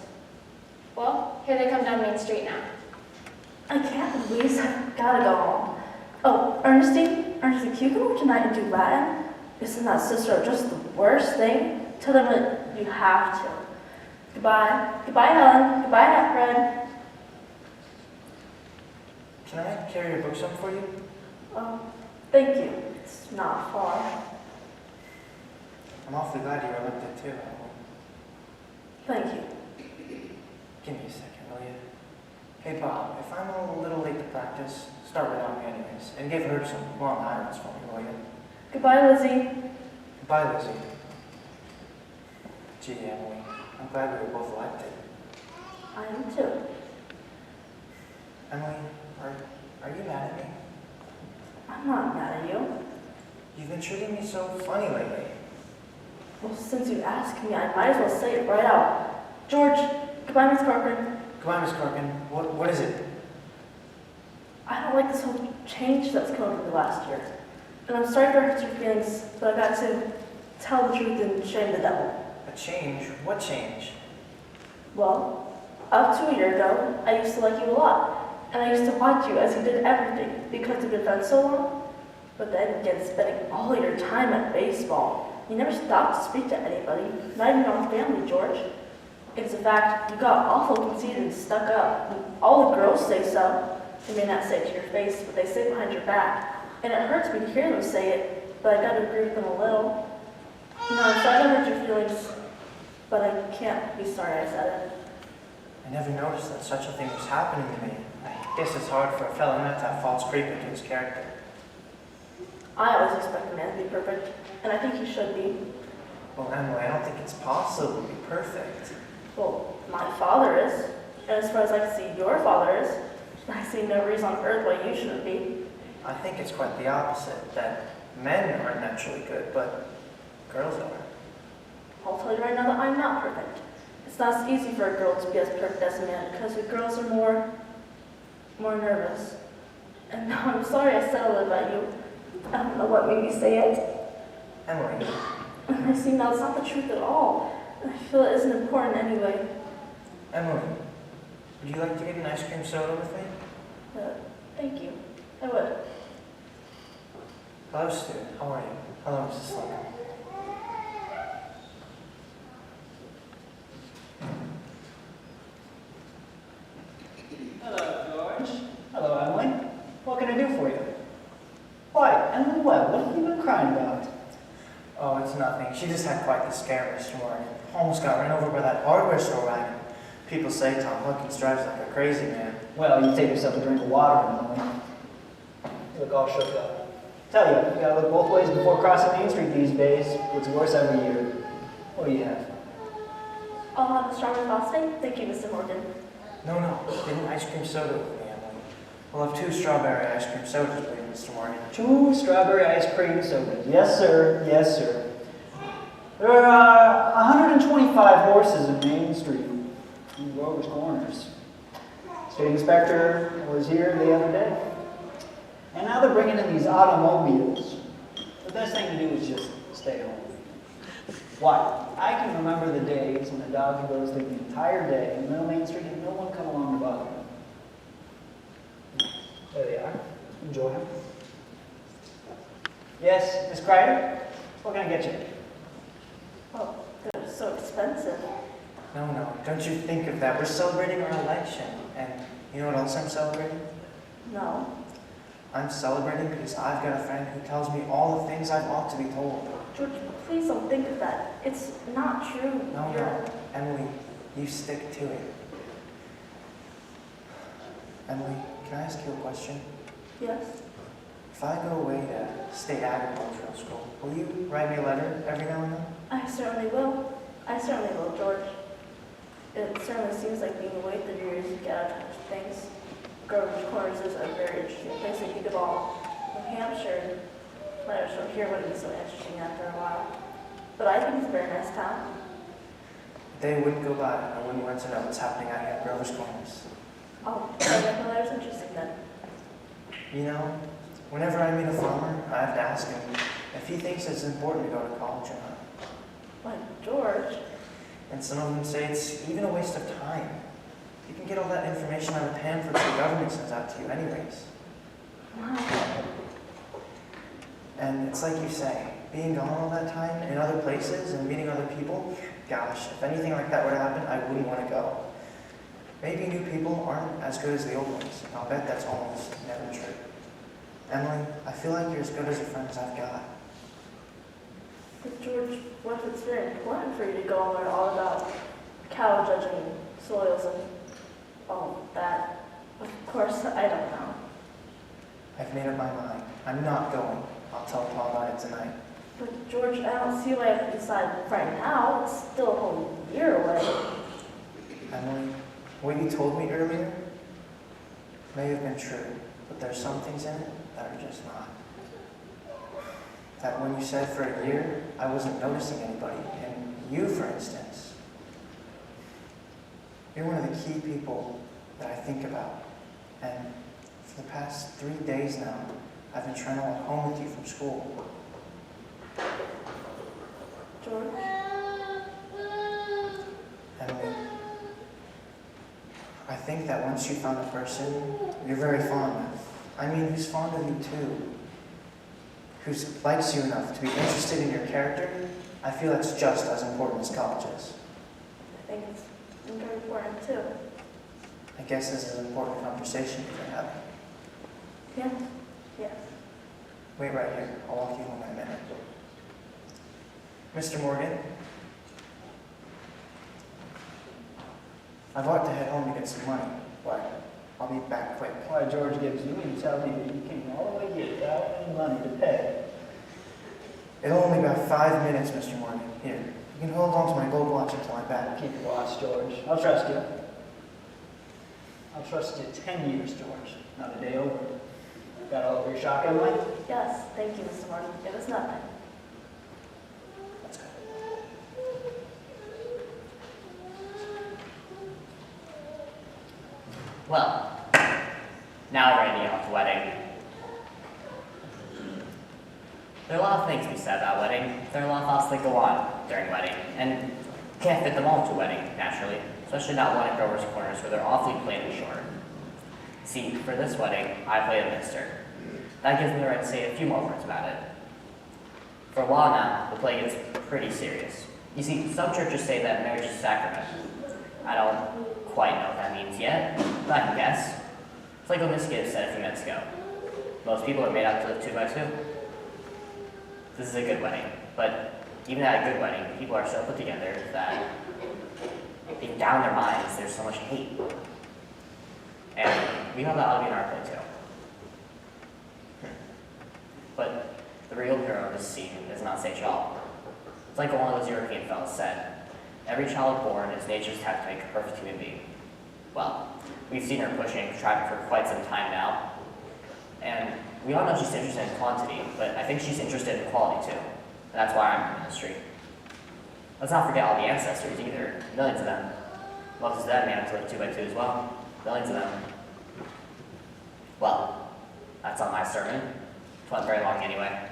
Well, here they come down Main Street now. I can't, Louise. I've gotta go home. Oh, Ernestine, can you come over tonight and do Latin? Isn't that sister just the worst thing? Tell them that you have to. Goodbye. Goodbye, Helen. Goodbye, Fred. Can I carry your books up for you? Oh, thank you. It's not far. I'm awfully glad you were elected too. Thank you. Give me a second, will you? Hey, Bob, if I'm a little late to practice, start without me anyways, and give her some long irons for me, will you? Goodbye, Lizzie. Goodbye, Lizzie. Gee, Emily, I'm glad we were both elected. I am too. Emily, are you mad at me? I'm not mad at you. You've been treating me so funny lately. Well, since you asked me, I might as well say it right out. George, goodbye, Miss Corcoran. Goodbye, Miss Corcoran. What is it? I don't like this whole change that's come over the last year. And I'm sorry to hurt your feelings, but I got to tell the truth and shame the devil. A change? What change? Well, up to a year ago, I used to like you a lot. And I used to watch you as you did everything because you've been friends so long. But then again, spending all your time at baseball, you never stopped to speak to anybody, not even your own family, George. It's a fact, you got awful conceited and stuck up. And all the girls say so. They may not say it to your face, but they say it behind your back. And it hurts me to hear them say it, but I gotta agree with them a little. No, I'm sorry to hurt your feelings, but I can't be sorry I said it. I never noticed that such a thing was happening to me. I guess it's hard for a fellow not to have false creep into his character. I always expect a man to be perfect, and I think he should be. Well, Emily, I don't think it's possible to be perfect. Well, my father is, and as far as I can see, your father is. I see no reason on earth why you shouldn't be. I think it's quite the opposite, that men aren't naturally good, but girls are. I'll tell you right now that I'm not perfect. It's not as easy for a girl to be as perfect as a man, because we girls are more nervous. And now I'm sorry I said all that about you. I don't know what made me say it. Emily. And I see now it's not the truth at all. I feel it isn't important anyway. Emily, would you like to get an ice cream soda with me? Thank you. I would. Hello, Stu. How are you? Hello, Mrs. Slugger. Hello, nothing. She just had quite the scare, Mr. Morgan. Almost got run over by that hardware store wagon. People say Tom Huckins drives like a crazy man. Well, you take yourself a drink of water and you look all shook up. Tell you gotta look both ways before crossing Main Street these days. It's worse every year. What do you have? I'll have a strawberry frosting. Thank you, Mr. Morgan. No, get an ice cream soda with me, Emily. We'll have 2 strawberry ice cream sodas, please, Mr. Morgan. 2 strawberry ice cream sodas. Yes, sir. Yes, sir. There are 125 horses in Main Street. In Grover's Corners. State inspector was here the other day. And now they're bringing in these automobiles. The best thing to do is just stay home. Why? I can remember the days when a dog could go to sleep the entire day in the middle of Main Street and no one come along to bother him. There they are. Enjoy them. Yes, Miss Kreider? What can I get you? Oh, they're so expensive. No, don't you think of that. We're celebrating our election. And you know what else I'm celebrating? No. I'm celebrating because I've got a friend who tells me all the things I ought to be told. George, please don't think of that. It's not true. No. Emily, you stick to it. Emily, can I ask you a question? Yes. If I go away to state agricultural school, will you write me a letter every now and then? I certainly will. George. It certainly seems like being away 3 years, you get out of touch with things. Grover's Corners is a very interesting place if you could all New Hampshire. Letters from here wouldn't be so interesting after a while. But I think it's a very nice town. A day wouldn't go by, and I wouldn't want to know what's happening out here at Grover's Corners. Oh, I bet the letter's interesting then. You know, whenever I meet a farmer, I have to ask him if he thinks it's important to go to college or not. Why, George? And some of them say it's even a waste of time. You can get all that information out of pamphlets the government sends out to you anyways. Wow. And it's like you say, being gone all that time in other places and meeting other people, gosh, if anything like that were to happen, I wouldn't want to go. Maybe new people aren't as good as the old ones. I'll bet that's almost never true. Emily, I feel like you're as good as a friend as I've got. But George, what if it's very important for you to go and learn all about cow judging, soils, and all that? Of course, I don't know. I've made up my mind. I'm not going. I'll tell Paul about it tonight. But George, I don't see why I have to decide right now. It's still a whole year away. Emily, what you told me earlier may have been true, but there's some things in it that are just not. That when you said for a year, I wasn't noticing anybody, and you, for instance, you're one of the key people that I think about. And for the past 3 days now, I've been trying to walk home with you from school. George? Emily, I think that once you found a person you're very fond of, I mean who's fond of you too, who likes you enough to be interested in your character, I feel that's just as important as college is. I think it's very important too. I guess this is an important conversation we're having. Yeah? Yes. Wait right here. I'll walk you home in a minute. Mr. Morgan, I've ought to head home to get some money, but I'll be back quick. Why, George Gibbs, you mean to tell me that you came all the way here without any money to pay? It'll only be about 5 minutes, Mr. Morgan. Here, you can hold on to my gold watch until I'm back. Keep your watch, George. I'll trust you. I'll trust you 10 years, George. Not a day over. Got all of your shock, Emily? Yes, thank you, Mr. Morgan. It was nothing. Let's go. Well, now we're ending off the wedding. There are a lot of things to be said about wedding. There are a lot of thoughts that go on during wedding, and can't fit them all into a wedding, naturally, especially not one at Grover's Corners where they're awfully plain and short. See, for this wedding, I played a minister. That gives me the right to say a few more words about it. For a while now, the play gets pretty serious. You see, some churches say that marriage is a sacrament. I don't quite know what that means yet, but I can guess. It's like what Miss Gibbs said a few minutes ago. Most people are made up to live 2 by 2. This is a good wedding, but even at a good wedding, people are so put together that deep down in their minds, there's so much hate. And we know that ought to be in our play too. But the real hero of this scene is not St. Shaw. It's like one of those European fellas said, every child born is nature's attempt to make a perfect human being. Well, we've seen her pushing, striving for quite some time now. And we all know she's interested in quantity, but I think she's interested in quality too. And that's why I'm in the industry. Let's not forget all the ancestors either. Millions of them. Most of them managed to live 2 by 2 as well. Millions of them. Well, that's not my sermon. It wasn't very long anyway.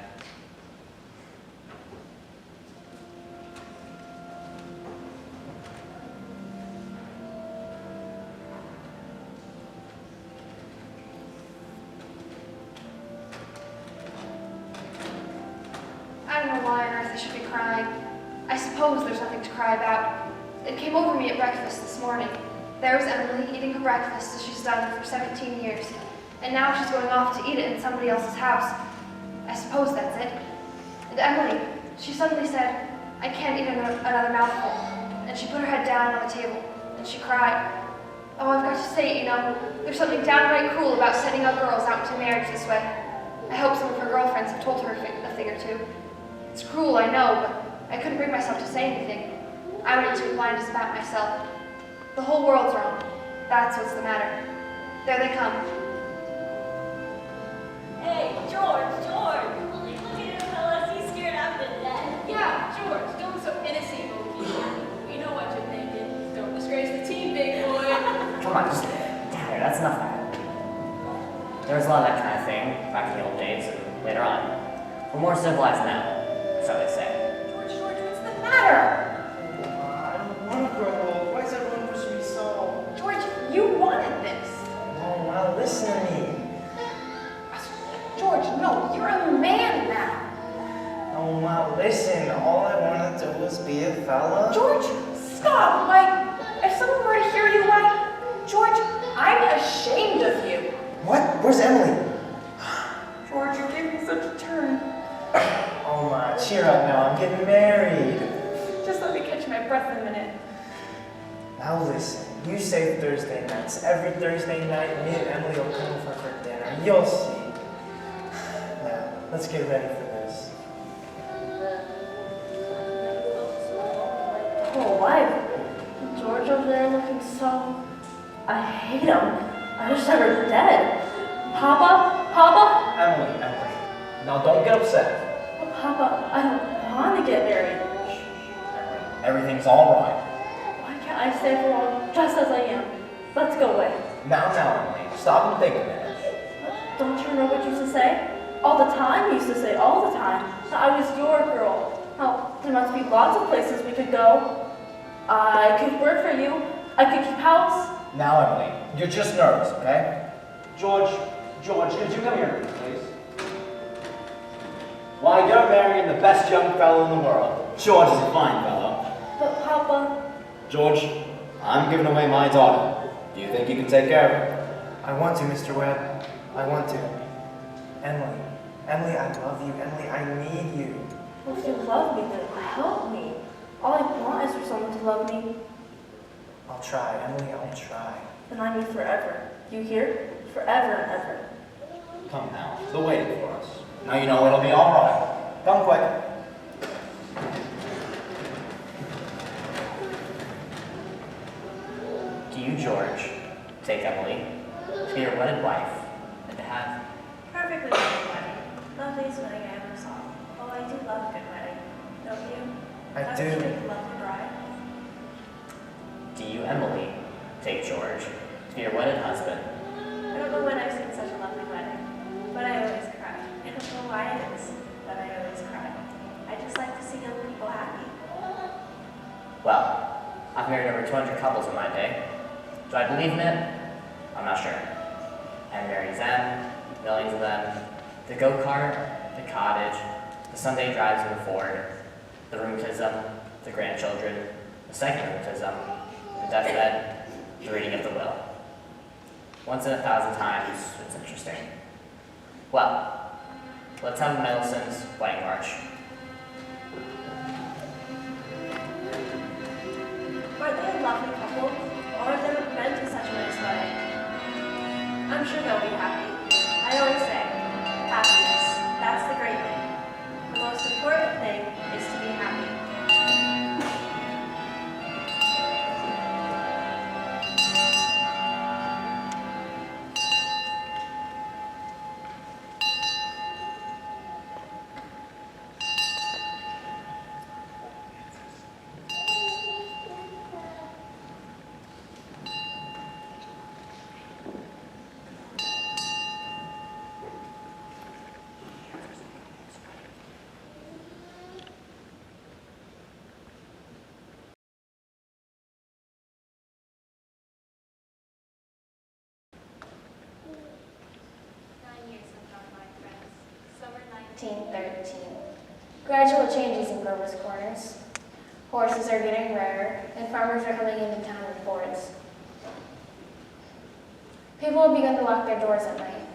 I don't know why on earth I should be crying. I suppose there's nothing to cry about. It came over me at breakfast this morning. There was Emily eating her breakfast as she's done for 17 years. And now she's going off to eat it in somebody else's house. I suppose that's it. And Emily, she suddenly said, I can't eat another mouthful. And she put her head down on the table, and she cried. Oh, I've got to say, there's something downright cruel about setting up girls out into marriage this way. I hope some of her girlfriends have told her a thing or two. It's cruel, I know, but I couldn't bring myself to say anything. I went into blindness about myself. The whole world's wrong. That's what's the matter. There they come. Hey, George! Look at him, fellas. He's scared out to death. Yeah, George, don't so innocent, we know what you're thinking. Don't disgrace the team, big boy. Come on, just Dad, that's enough of that. There was a lot of that kind of thing back in the old days and later on. We're more civilized now, so they say. George, what's the matter? I don't want to grow old. Why is everyone pushing me so? George, you wanted this. Oh, now listen to me. George, no, you're a man now. Oh, now listen. All I want to do is be a fella. George, stop. If someone were to hear you, George, I'm ashamed of you. What? Where's Emily? George, you gave me such a turn. Oh, my, cheer up now. I'm getting married. Just let me catch my breath a minute. Now listen. You say Thursday nights. Every Thursday night, me and Emily will come over for dinner. You'll see. Now, let's get ready for this. Poor wife. George over there looking so... I hate him. I wish I were dead. Papa? Emily. Now don't get upset. But Papa, I don't want to get married. Everything's all right. Why can't I stay for long just as I am? Let's go away. Now, Emily. Stop and think a minute. Don't you remember what you used to say? All the time, you used to say all the time, that I was your girl. Oh, there must be lots of places we could go. I could work for you. I could keep house. Now, Emily, you're just nervous, okay? George, could you come here, please? Why, you're marrying the best young fellow in the world. George is a fine fellow. But Papa... George, I'm giving away my daughter. Do you think you can take care of her? I want to, Mr. Webb. I want to. Emily, I love you. Emily, I need you. Well, if you love me, then help me. All I want is for someone to love me. I'll try, Emily, I'll try. And I mean forever. You hear? Forever and ever. Come now. They're waiting for us. Now you know it'll be all right. Come quick. Do you, George, take Emily to be your wedded wife and to have... Perfectly good wedding. Loveliest wedding I ever saw. Oh, I do love a good wedding. Don't you? I Don't do. you make a lovely bride? Do you, Emily, take George to be your wedded husband? I don't know when I've seen such a lovely wedding, but I always cry. I don't know why it is, but I always cry. I just like to see young people happy. Well, I've married over 200 couples in my day. Do I believe in it? I'm not sure. And marries them, millions of them, the go-kart, the cottage, the Sunday drives in the Ford, the rheumatism, the grandchildren, the second rheumatism, the deathbed, the reading of the will. Once in 1,000 times, it's interesting. Well, let's have Middleton's wedding march. lovely couple. All of them have been to such a nice wedding. I'm sure they'll be happy. I always say, happiness, that's the great thing. The most important thing is to be happy. Summer 1913. Gradual changes in Grover's Corners. Horses are getting rarer, and farmers are coming into town with Fords. People have begun to lock their doors at night.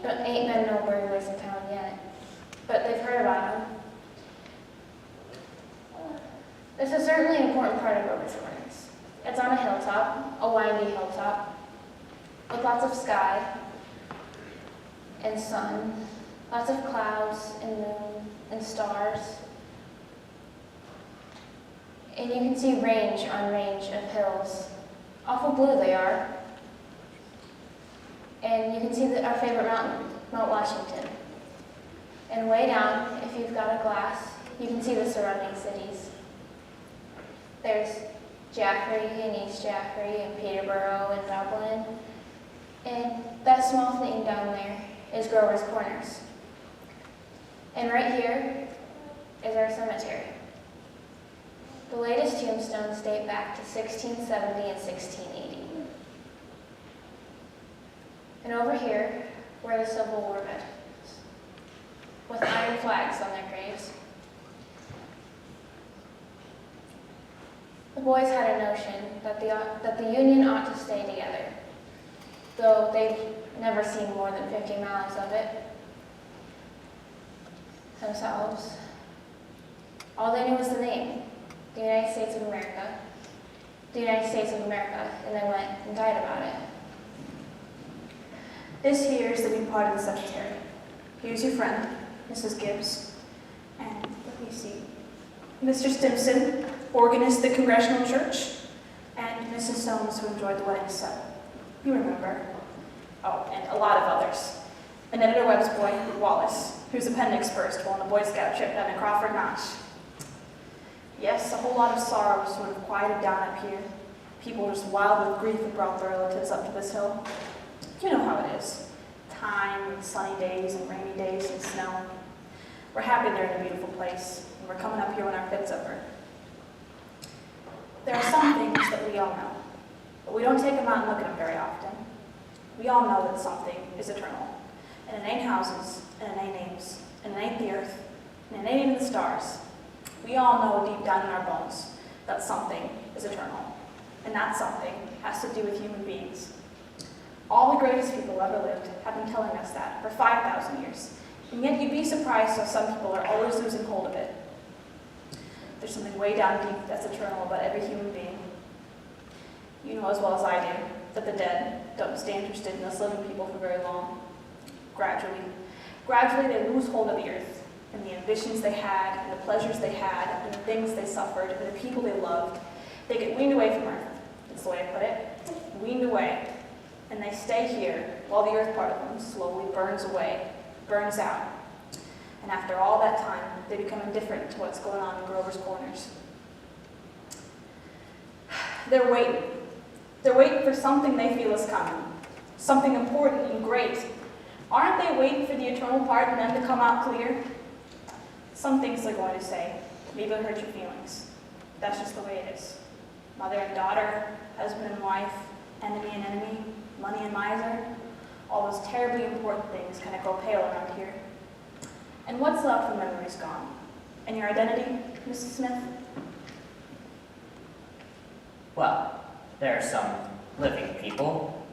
But ain't been no burglars in town yet. But they've heard about them. This is certainly an important part of Grover's Corners. It's on a hilltop, a windy hilltop, with lots of sky and sun, lots of clouds and moon and stars. And you can see range on range of hills. Awful blue they are. And you can see our favorite mountain, Mount Washington. And way down, if you've got a glass, you can see the surrounding cities. There's Jaffrey and East Jaffrey and Peterborough and Dublin. And that small thing down there is Grover's Corners. And right here is our cemetery. The latest tombstones date back to 1670 and 1680. And over here were the Civil War veterans, with iron flags on their graves. The boys had a notion that the Union ought to stay together, though they've never seen more than 50 miles of it themselves. All they knew was the name, the United States of America. The United States of America, and they went and died about it. This here is the new part of the cemetery. Here's your friend, Mrs. Gibbs. And let me see. Mr. Stimson, organist at the Congregational Church, and Mrs. Soames, who enjoyed the wedding so. You remember. Oh, and a lot of others. And Editor Webb's boy, Wallace, whose appendix burst while on a Boy Scout trip down to Crawford Notch. Yes, a whole lot of sorrow was sort of quieted down up here. People just wild with grief had brought their relatives up to this hill. You know how it is. Time and sunny days and rainy days and snow. We're happy they're in a beautiful place, and we're coming up here when our fit's over. There are some things that we all know, but we don't take them out and look at them very often. We all know that something is eternal. And it ain't houses, and it ain't names, and it ain't the earth, and it ain't even the stars. We all know deep down in our bones that something is eternal. And that something has to do with human beings. All the greatest people ever lived have been telling us that for 5,000 years. And yet you'd be surprised how some people are always losing hold of it. There's something way down deep that's eternal about every human being. You know as well as I do that the dead don't stay interested in us living people for very long. Gradually they lose hold of the earth and the ambitions they had and the pleasures they had and the things they suffered and the people they loved. They get weaned away from earth. That's the way I put it. Weaned away. And they stay here while the earth part of them slowly burns away, burns out. And after all that time, they become indifferent to what's going on in Grover's Corners. They're waiting. They're waiting for something they feel is coming, something important and great. Aren't they waiting for the eternal part and then to come out clear? Some things they're going to say, maybe it'll hurt your feelings. That's just the way it is. Mother and daughter, husband and wife, enemy and enemy, money and miser, all those terribly important things kind of go pale around here. And what's left when memory's gone? And your identity, Mrs. Smith? Well, there are some living people.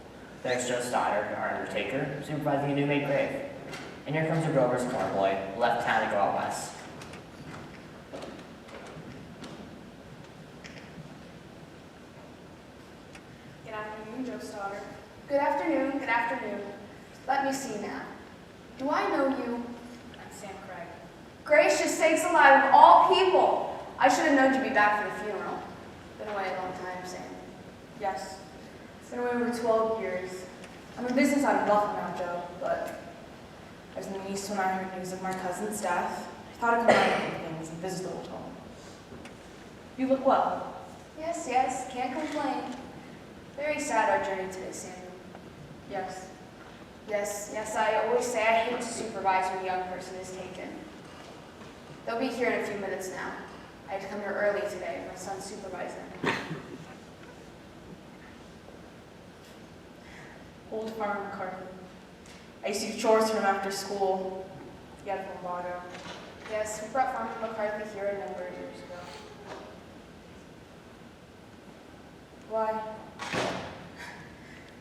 There's Joe Stoddard, our undertaker, supervising a new made grave. And here comes a Grover's Corner boy, left town to go out west. Joseph's daughter. Good afternoon, good afternoon. Let me see now. Do I know you? I'm Sam Craig. Gracious sakes alive, of all people! I should have known you'd be back for the funeral. Been away a long time, Sam. Yes. It's been away over 12 years. I'm in business out of Bluffton now, Joe, but I was in the East when I heard news of my cousin's death. I thought I'd come out and things and visit the old home. You look well. Yes, yes, can't complain. Very sad our journey today, Samuel. Yes. Yes, yes, I always say I hate to supervise when a young person is taken. They'll be here in a few minutes now. I had to come here early today. My son's supervising. Old Farmer McCarthy. I used to do chores for him after school. He had a lumbago. Yes, we brought Farmer McCarthy here a number of years ago. Why?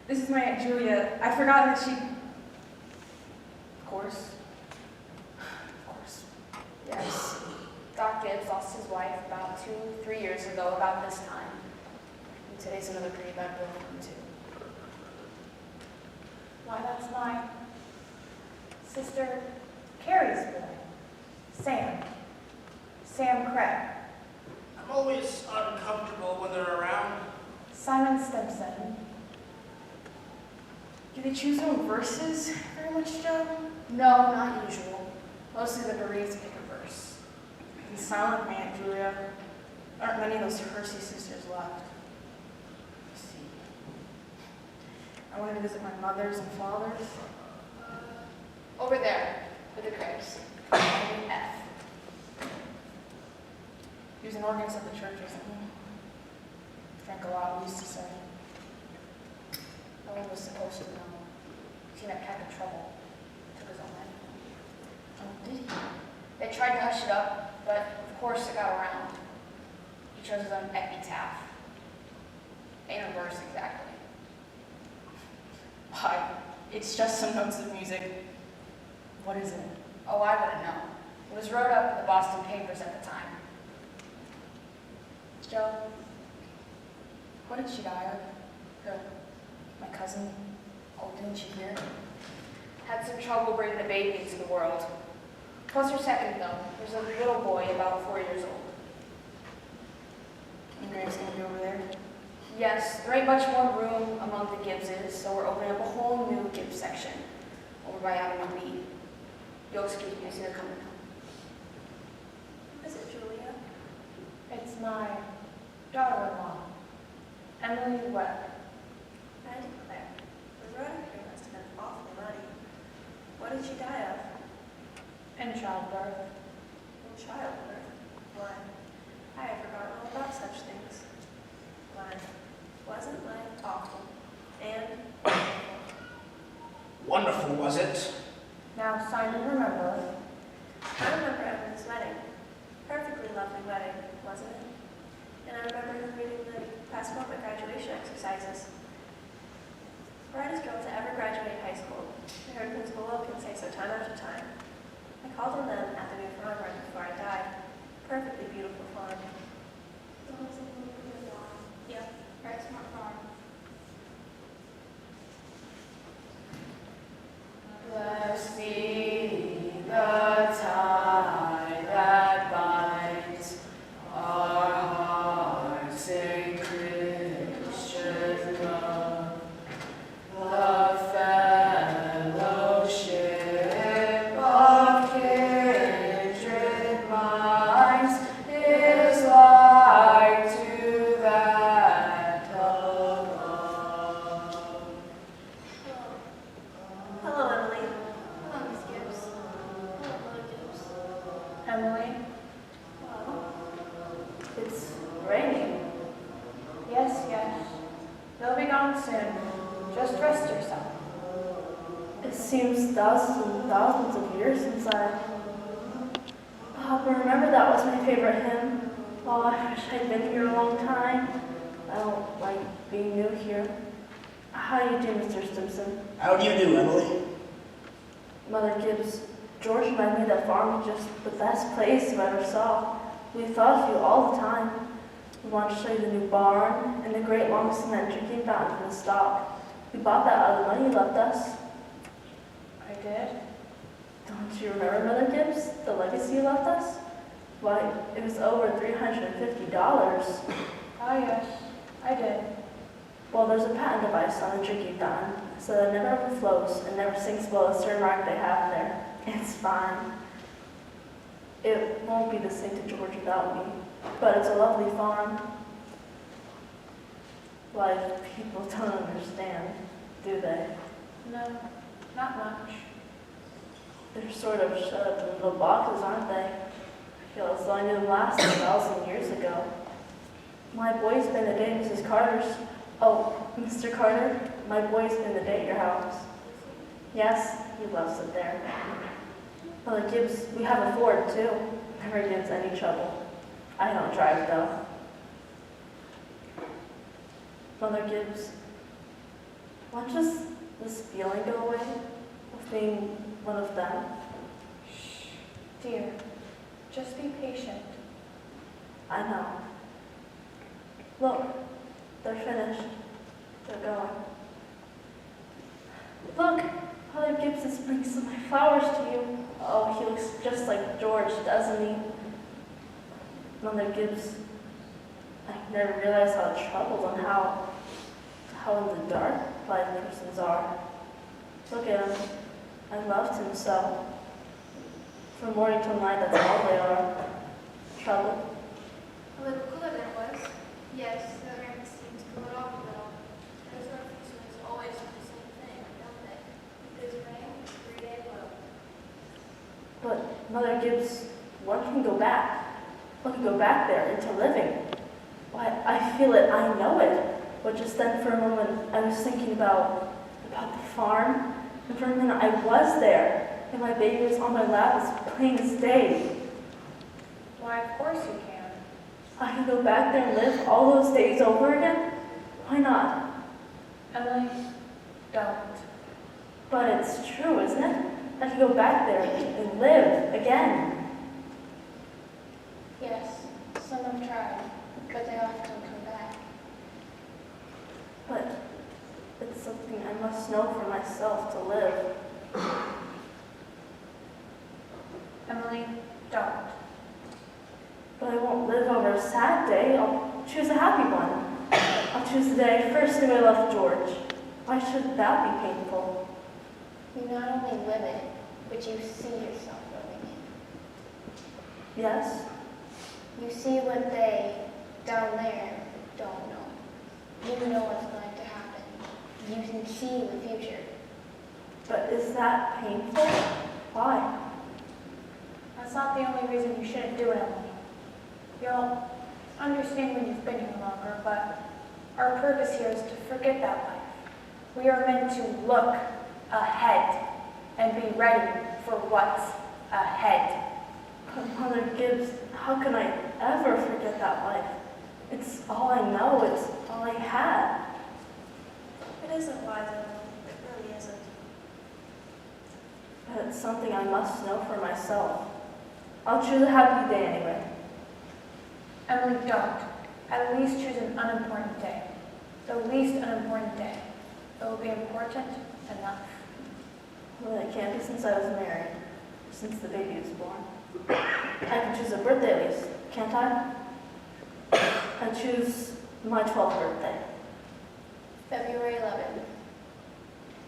This is my Aunt Julia. I'd forgotten that she... Of course. Of course. Yes. Doc Gibbs lost his wife about 2-3 years ago, about this time. And today's another pretty bad bill for him, too. Why, that's my sister Carrie's boy, Sam. Sam Craig. I'm always uncomfortable when they're around. Simon Stimson. Do they choose their own verses very much, Joe? No, not usual. Mostly the bereaved pick a verse. And silent my Aunt Julia. Aren't many of those Hersey sisters left. Let's see. I wanted to visit my mothers and fathers. Over there, with the Craigs. F. He was an organist at the church or something. Drank a lot, we used to say. No one was supposed to know. He got kind of trouble. Took his own life. Oh, did he? They tried to hush it up, but of course it got around. He chose his own epitaph. Ain't a verse exactly. Why? It's just some notes of music. What is it? Oh, I wouldn't know. It was wrote up in the Boston papers at the time. Joe, what did she die of? Who? My cousin. Oh, didn't you hear? Had some trouble bringing the baby into the world. Plus her second, though. There's a little boy about 4 years old. And Greg's gonna be over there? Yes, there ain't much more room among the Gibbses, so we're opening up a whole new Gibbs section over by Avenue B. You'll excuse me, I see they're coming now. Is it Julia? It's my daughter-in-law, Emily Webb. I declare, the road up here must have been awfully muddy. What did she die of? In childbirth. In childbirth? Why, I had forgotten all about such things. Why, wasn't life awful and Wonderful, was it? Now, Simon, remember, I remember Evelyn's wedding. Perfectly lovely wedding, wasn't it? And I remember her reading the past moment graduation exercises. Brightest girl to ever graduate high school. I heard Principal Wilkins say so time after time. I called on them at the new farm right before I died. Perfectly beautiful farm. Yeah, very smart farm. Blessed be the tie that binds our hearts in Christian love. The fellowship of kindred minds is like to that of love. Hello, Emily. Hello, Miss Gibbs. Hello, Mother Gibbs. Emily, Hello. it's raining. Yes, yes. They'll be gone soon. Just rest yourself. It seems thousands and thousands of years since Papa, remember that was my favorite hymn? Oh, I wish I'd been here a long time. I don't like being new here. How do you do, Mr. Stimson? How do you do, Emily? Mother Gibbs, George and I made that farm just the best place you ever saw. We thought of you all the time. We want to show you the new barn and the great long cement drinking fountain from the stock. We bought that out of the money you left us. I did? Don't you remember, Mother Gibbs, the legacy you left us? Why, it was over $350. Ah, yes, I did. Well, there's a patent device on the drinking fountain, so that it never overflows and never sinks below a certain mark they have there. It's fine. It won't be the same to George without me, but it's a lovely farm. Like, people don't understand, do they? No, not much. They're sort of shut up in little boxes, aren't they? I feel as though I knew them last 1,000 years ago. My boy spent the day at Mrs. Carter's. Oh, Mr. Carter, my boy spent the day at your house. Yes, he loves it there. Mother Gibbs, we have a Ford too. Never gives any trouble. I don't drive though. Mother Gibbs, why does this feeling go away of being one of them? Shh, dear, just be patient. I know. Look, they're finished. They're going. Look, Mother Gibbs is bringing some of my flowers to you. Oh, he looks just like George, doesn't he? Mother Gibbs, I never realized how troubled and how in the dark blind persons are. Look at him. I loved him so. From morning till night, that's all they are. Trouble. A little cooler than it was. Yes, the rain seems to cool it off a little. Those northeasters always do the same thing, don't they? Because rain, 3-day low. But Mother Gibbs, one can go back. One can go back there into living. Why, I feel it, I know it. But just then for a moment, I was thinking about the farm. And for a minute, I was there. And my baby was on my lap as plain as day. Why, of course you can. I can go back there and live all those days over again? Why not? Emily, don't. But it's true, isn't it? I can go back there and live again. Yes, some have tried, but they often come back. But it's something I must know for myself to live. Emily, don't. But I won't live over a sad day. I'll choose a happy one. I'll choose the day I first knew I loved George. Why should that be painful? You not only live it, but you see yourself living it. Yes? You see what they, down there, don't know. You know what's going to happen. You can see the future. But is that painful? Why? That's not the only reason you shouldn't do it, Emily. You'll understand when you've been here longer, but our purpose here is to forget that life. We are meant to look ahead and be ready for what's ahead. But Mother Gibbs, how can I ever forget that life? It's all I know, it's all I had. It isn't wise, Emily. It really isn't. But it's something I must know for myself. I'll choose a happy day anyway. Emily, don't. At least choose an unimportant day. The least unimportant day. It will be important enough. Well, it can't be since I was married, since the baby was born. I can choose a birthday at least, can't I? I choose my 12th birthday. February 11th,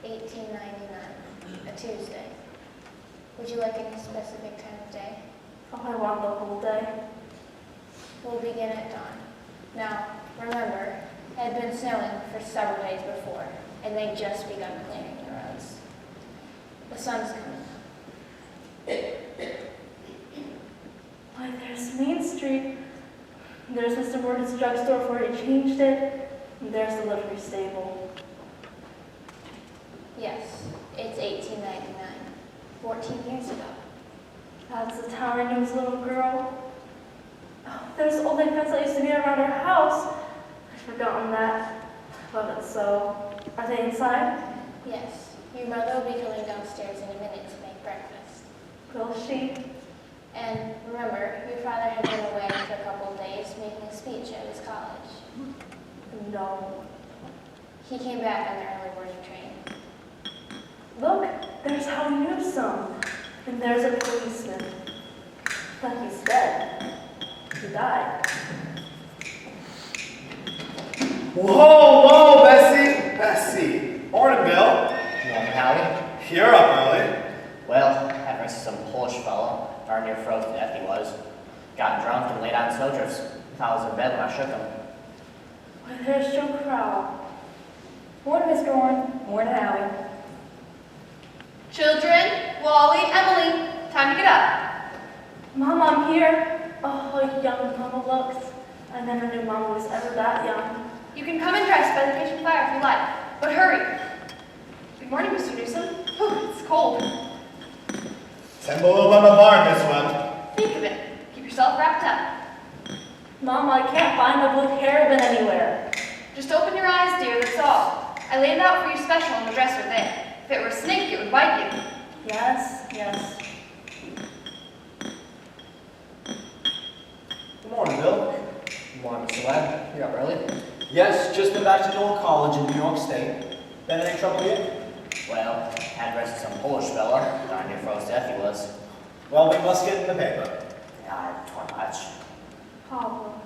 1899, a Tuesday. Would you like any specific time of day? Oh, I want the whole day. We'll begin at dawn. Now, remember, it had been snowing for several days before, and they'd just begun clearing the roads. The sun's coming up. Why, there's Main Street. There's Mr. Morgan's drugstore before he changed it. And there's the livery stable. Yes, it's 1899, 14 years ago. That's the town I knew as a little girl. Oh, there's the old fence that used to be around our house. I'd forgotten that. Love it so. Are they inside? Yes, your mother will be coming downstairs in a minute to make breakfast. Will she? And remember, your father had been away for a couple of days making a speech at his college. No. He came back on the early morning train. Look, there's Howie Newsom. And there's a policeman. But he's dead. He died. Whoa, Bessie! Bessie! Morning, Bill. Morning, Howie. You're up early. Well, had rest some Polish fellow, darn near froze to death he was. Got drunk and laid out in snowdrifts. Thought I was in bed when I shook him. Why, there's Joe Crow. Morning, Miss Dorn. Morning, Howie. Children, Wally, Emily, time to get up. Mom, I'm here. Oh, how young Mama looks. I never knew Mama was ever that young. You can come and rest by the kitchen fire if you like, but hurry. Good morning, Mr. Newsom. Whew, it's cold. 10 below by my barn, this one. Think of it. Keep yourself wrapped up. Mama, I can't find a blue hairbin anywhere. Just open your eyes, dear, that's all. I laid it out for you special on the dresser there. If it were a snake, it would bite you. Yes, yes. Good morning, Bill. Good morning, Mr. Webb. You're up early. Yes, just been back to Noel College in New York State. Been any trouble here? Well, had rest some Polish fella, darn near froze to death he was. Well, we must get in the paper. Yeah, I torn much. Papa.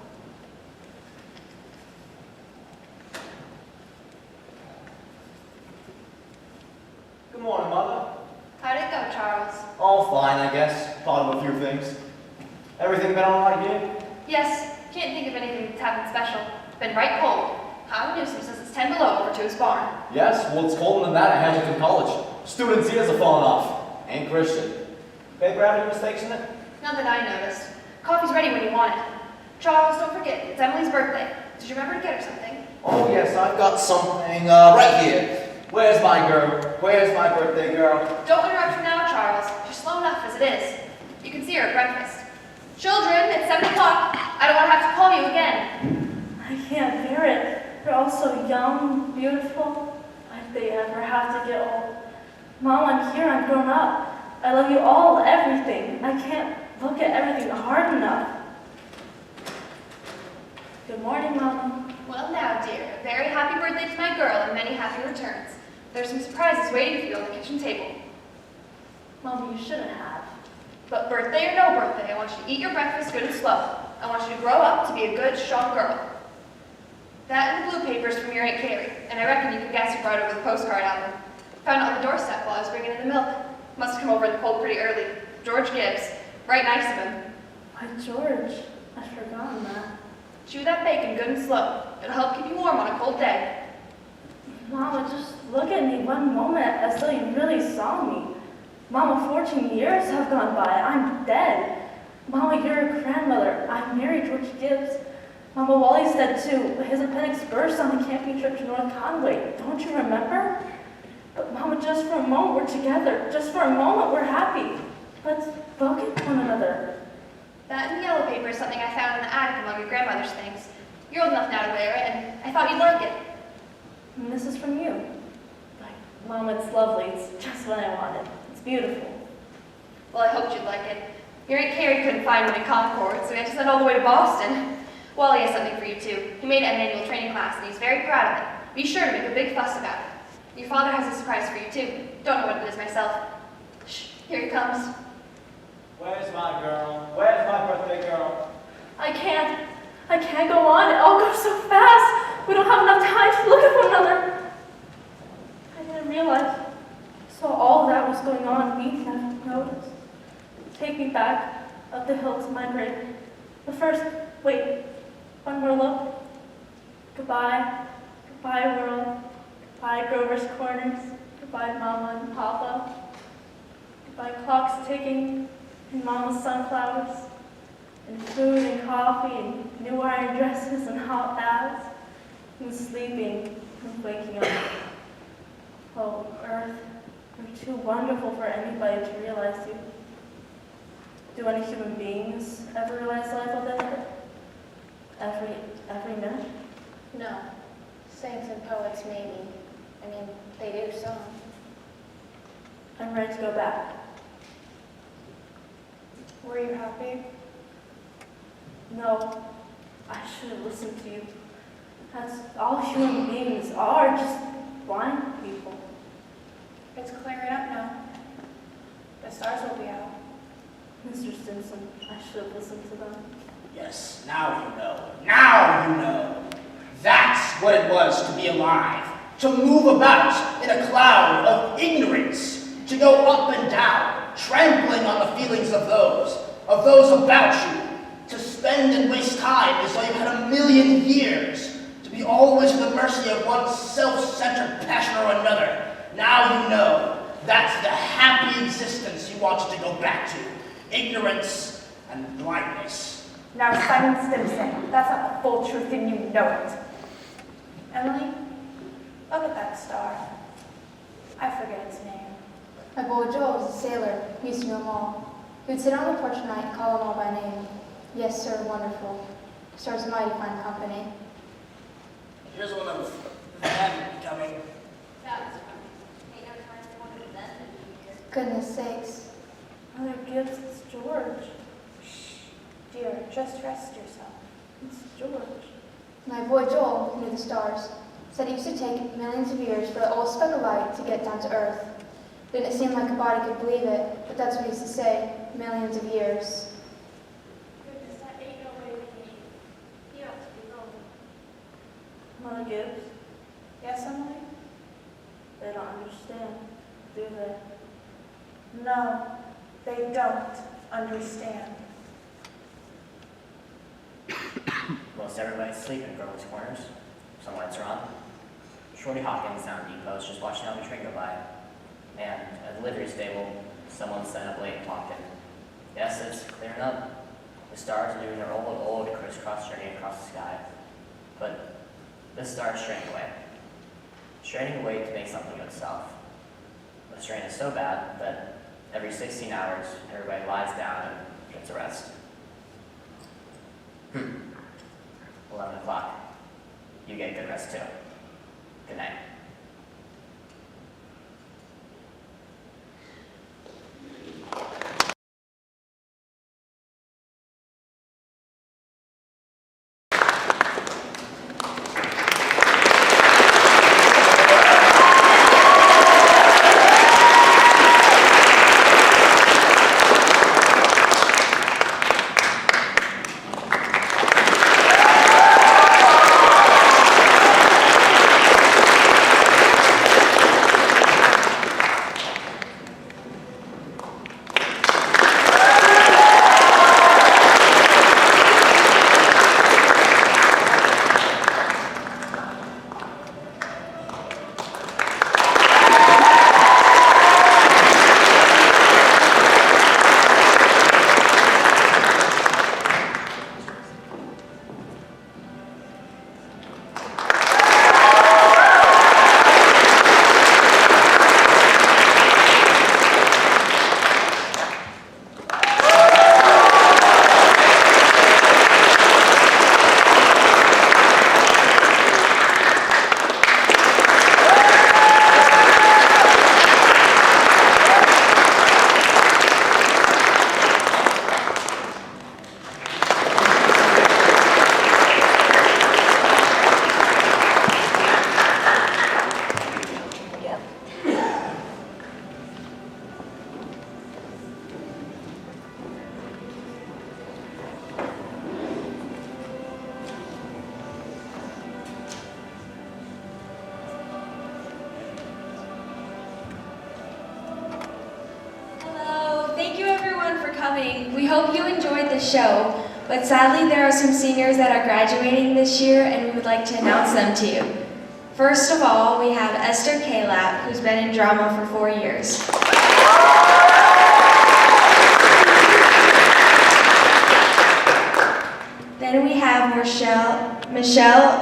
Good morning, Mother. How'd it go, Charles? All fine, I guess. Thought of a few things. Everything been all right here? Yes, can't think of anything that's happened special. Been right cold. Howie Newsom says it's 10 below over to his barn. Yes, well, it's colder than that at Hamilton College. Students' ears are falling off. Ain't Christian. Paper have any mistakes in it? Not that I noticed. Coffee's ready when you want it. Charles, don't forget, it's Emily's birthday. Did you remember to get her something? Oh, yes, I've got something right here. Where's my girl? Where's my birthday girl? Don't interrupt her now, Charles. She's slow enough as it is. You can see her at breakfast. Children, it's 7 o'clock. I don't want to have to call you again. I can't bear it. They're all so young, beautiful. Why'd they ever have to get old? Mom, I'm here. I'm grown up. I love you all, everything. I can't look at everything hard enough. Good morning, Mama. Well now, dear, a very happy birthday to my girl and many happy returns. There's some surprises waiting for you on the kitchen table. Mama, you shouldn't have. But birthday or no birthday, I want you to eat your breakfast good and slow. I want you to grow up to be a good, strong girl. That and the blue papers from your Aunt Carrie, and I reckon you could guess who brought over the postcard album. Found it on the doorstep while I was bringing in the milk. Must have come over in the cold pretty early. George Gibbs. Right nice of him. Why, George, I'd forgotten that. Chew that bacon good and slow. It'll help keep you warm on a cold day. Mama, just look at me one moment as though you really saw me. Mama, 14 years have gone by. I'm dead. Mama, you're a grandmother. I married George Gibbs. Mama, Wally's dead too. His appendix burst on the camping trip to North Conway. Don't you remember? But Mama, just for a moment we're together. Just for a moment we're happy. Let's look at one another. That and the yellow paper is something I found in the attic among your grandmother's things. You're old enough now to wear it, and I thought you'd like it. And this is from you. Mama, it's lovely. It's just what I wanted. It's beautiful. Well, I hoped you'd like it. Your Aunt Carrie couldn't find one in Concord, so we had to send all the way to Boston. Wally has something for you, too. He made it at an annual training class, and he's very proud of it. Be sure to make a big fuss about it. Your father has a surprise for you, too. Don't know what it is myself. Shh, here he comes. Where's my girl? Where's my birthday girl? I can't go on. It all goes so fast. We don't have enough time to look at one another. I didn't realize. So all that was going on, we never noticed. Take me back up the hill to my grave. But first, wait, one more look. Goodbye. Goodbye, world. Goodbye, Grover's Corners. Goodbye, Mama and Papa. Goodbye, clocks ticking and Mama's sunflowers. And food and coffee and new iron dresses and hot baths. And sleeping and waking up. Oh, Earth, you're too wonderful for anybody to realize you. Do any human beings ever realize life will end? Every minute? No. Saints and poets, maybe. I mean, they do some. I'm ready to go back. Were you happy? No, I should have listened to you. That's all human beings are, just blind people. It's clearing up now. The stars will be out. Mr. Simpson, I should have listened to them. Yes, now you know. Now you know. That's what it was to be alive. To move about in a cloud of ignorance. To go up and down, trampling on the feelings of those about you. To spend and waste time as though you had a million years. To be always at the mercy of one self-centered passion or another. Now you know. That's the happy existence you wanted to go back to. Ignorance and blindness. Now, Simon Stimson, that's not the full truth and you know it. Emily, look at that star. I forget its name. My boy Joel was a sailor. He used to know them all. He would sit on the porch at night and call them all by name. Yes, sir, wonderful. Stars mighty fine company. Here's one of them coming. Goodness sakes. Mother Gibbs, it's George. Dear, just rest yourself. It's George. My boy Joel, who knew the stars, said it used to take millions of years for the old speck of light to get down to Earth. Didn't seem like a body could believe it, but that's what he used to say, millions of years. Goodness, that ain't no way to be. He ought to be lonely. Mother Gibbs, Yes, Emily? they don't understand, do they? No, they don't understand. Most everybody's sleeping in Grover's Corners. Some lights are on. Shorty Hawkins down at Depot's just watching how the train go by. And at the livery stable, someone sat up late and walked in. Yes, it's clearing up. The stars are doing their old crisscross journey across the sky. But this star is straying away. Straying away to make something of itself. The strain is so bad that every 16 hours, everybody lies down and gets a rest. 11 o'clock. You get good rest too. Good night. We hope you enjoyed the show, but sadly there are some seniors that are graduating this year and we would like to announce them to you. First of all, we have Esther Kalap, who's been in drama for 4 years. Then we have Michelle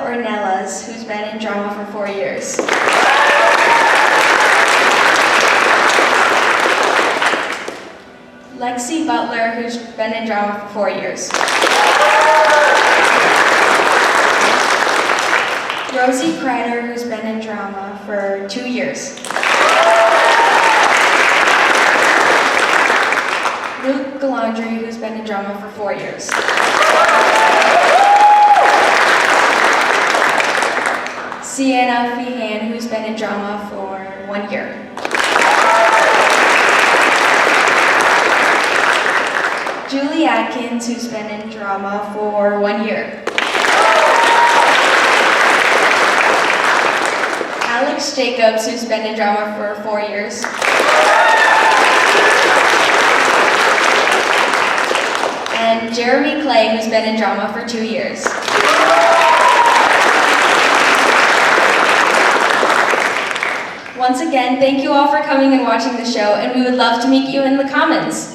Ornelas, who's been in drama for 4 years. Lexi Butler, who's been in drama for 4 years. Rosie Kreider, who's been in drama for 2 years. Luke Galandri, who's been in drama for 4 years. Sienna Feehan, who's been in drama for 1 year. Julie Atkins, who's been in drama for 1 year. Alex Jacobs, who's been in drama for 4 years. And Jeremy Clay, who's been in drama for 2 years. Once again, thank you all for coming and watching the show, and we would love to meet you in the Commons.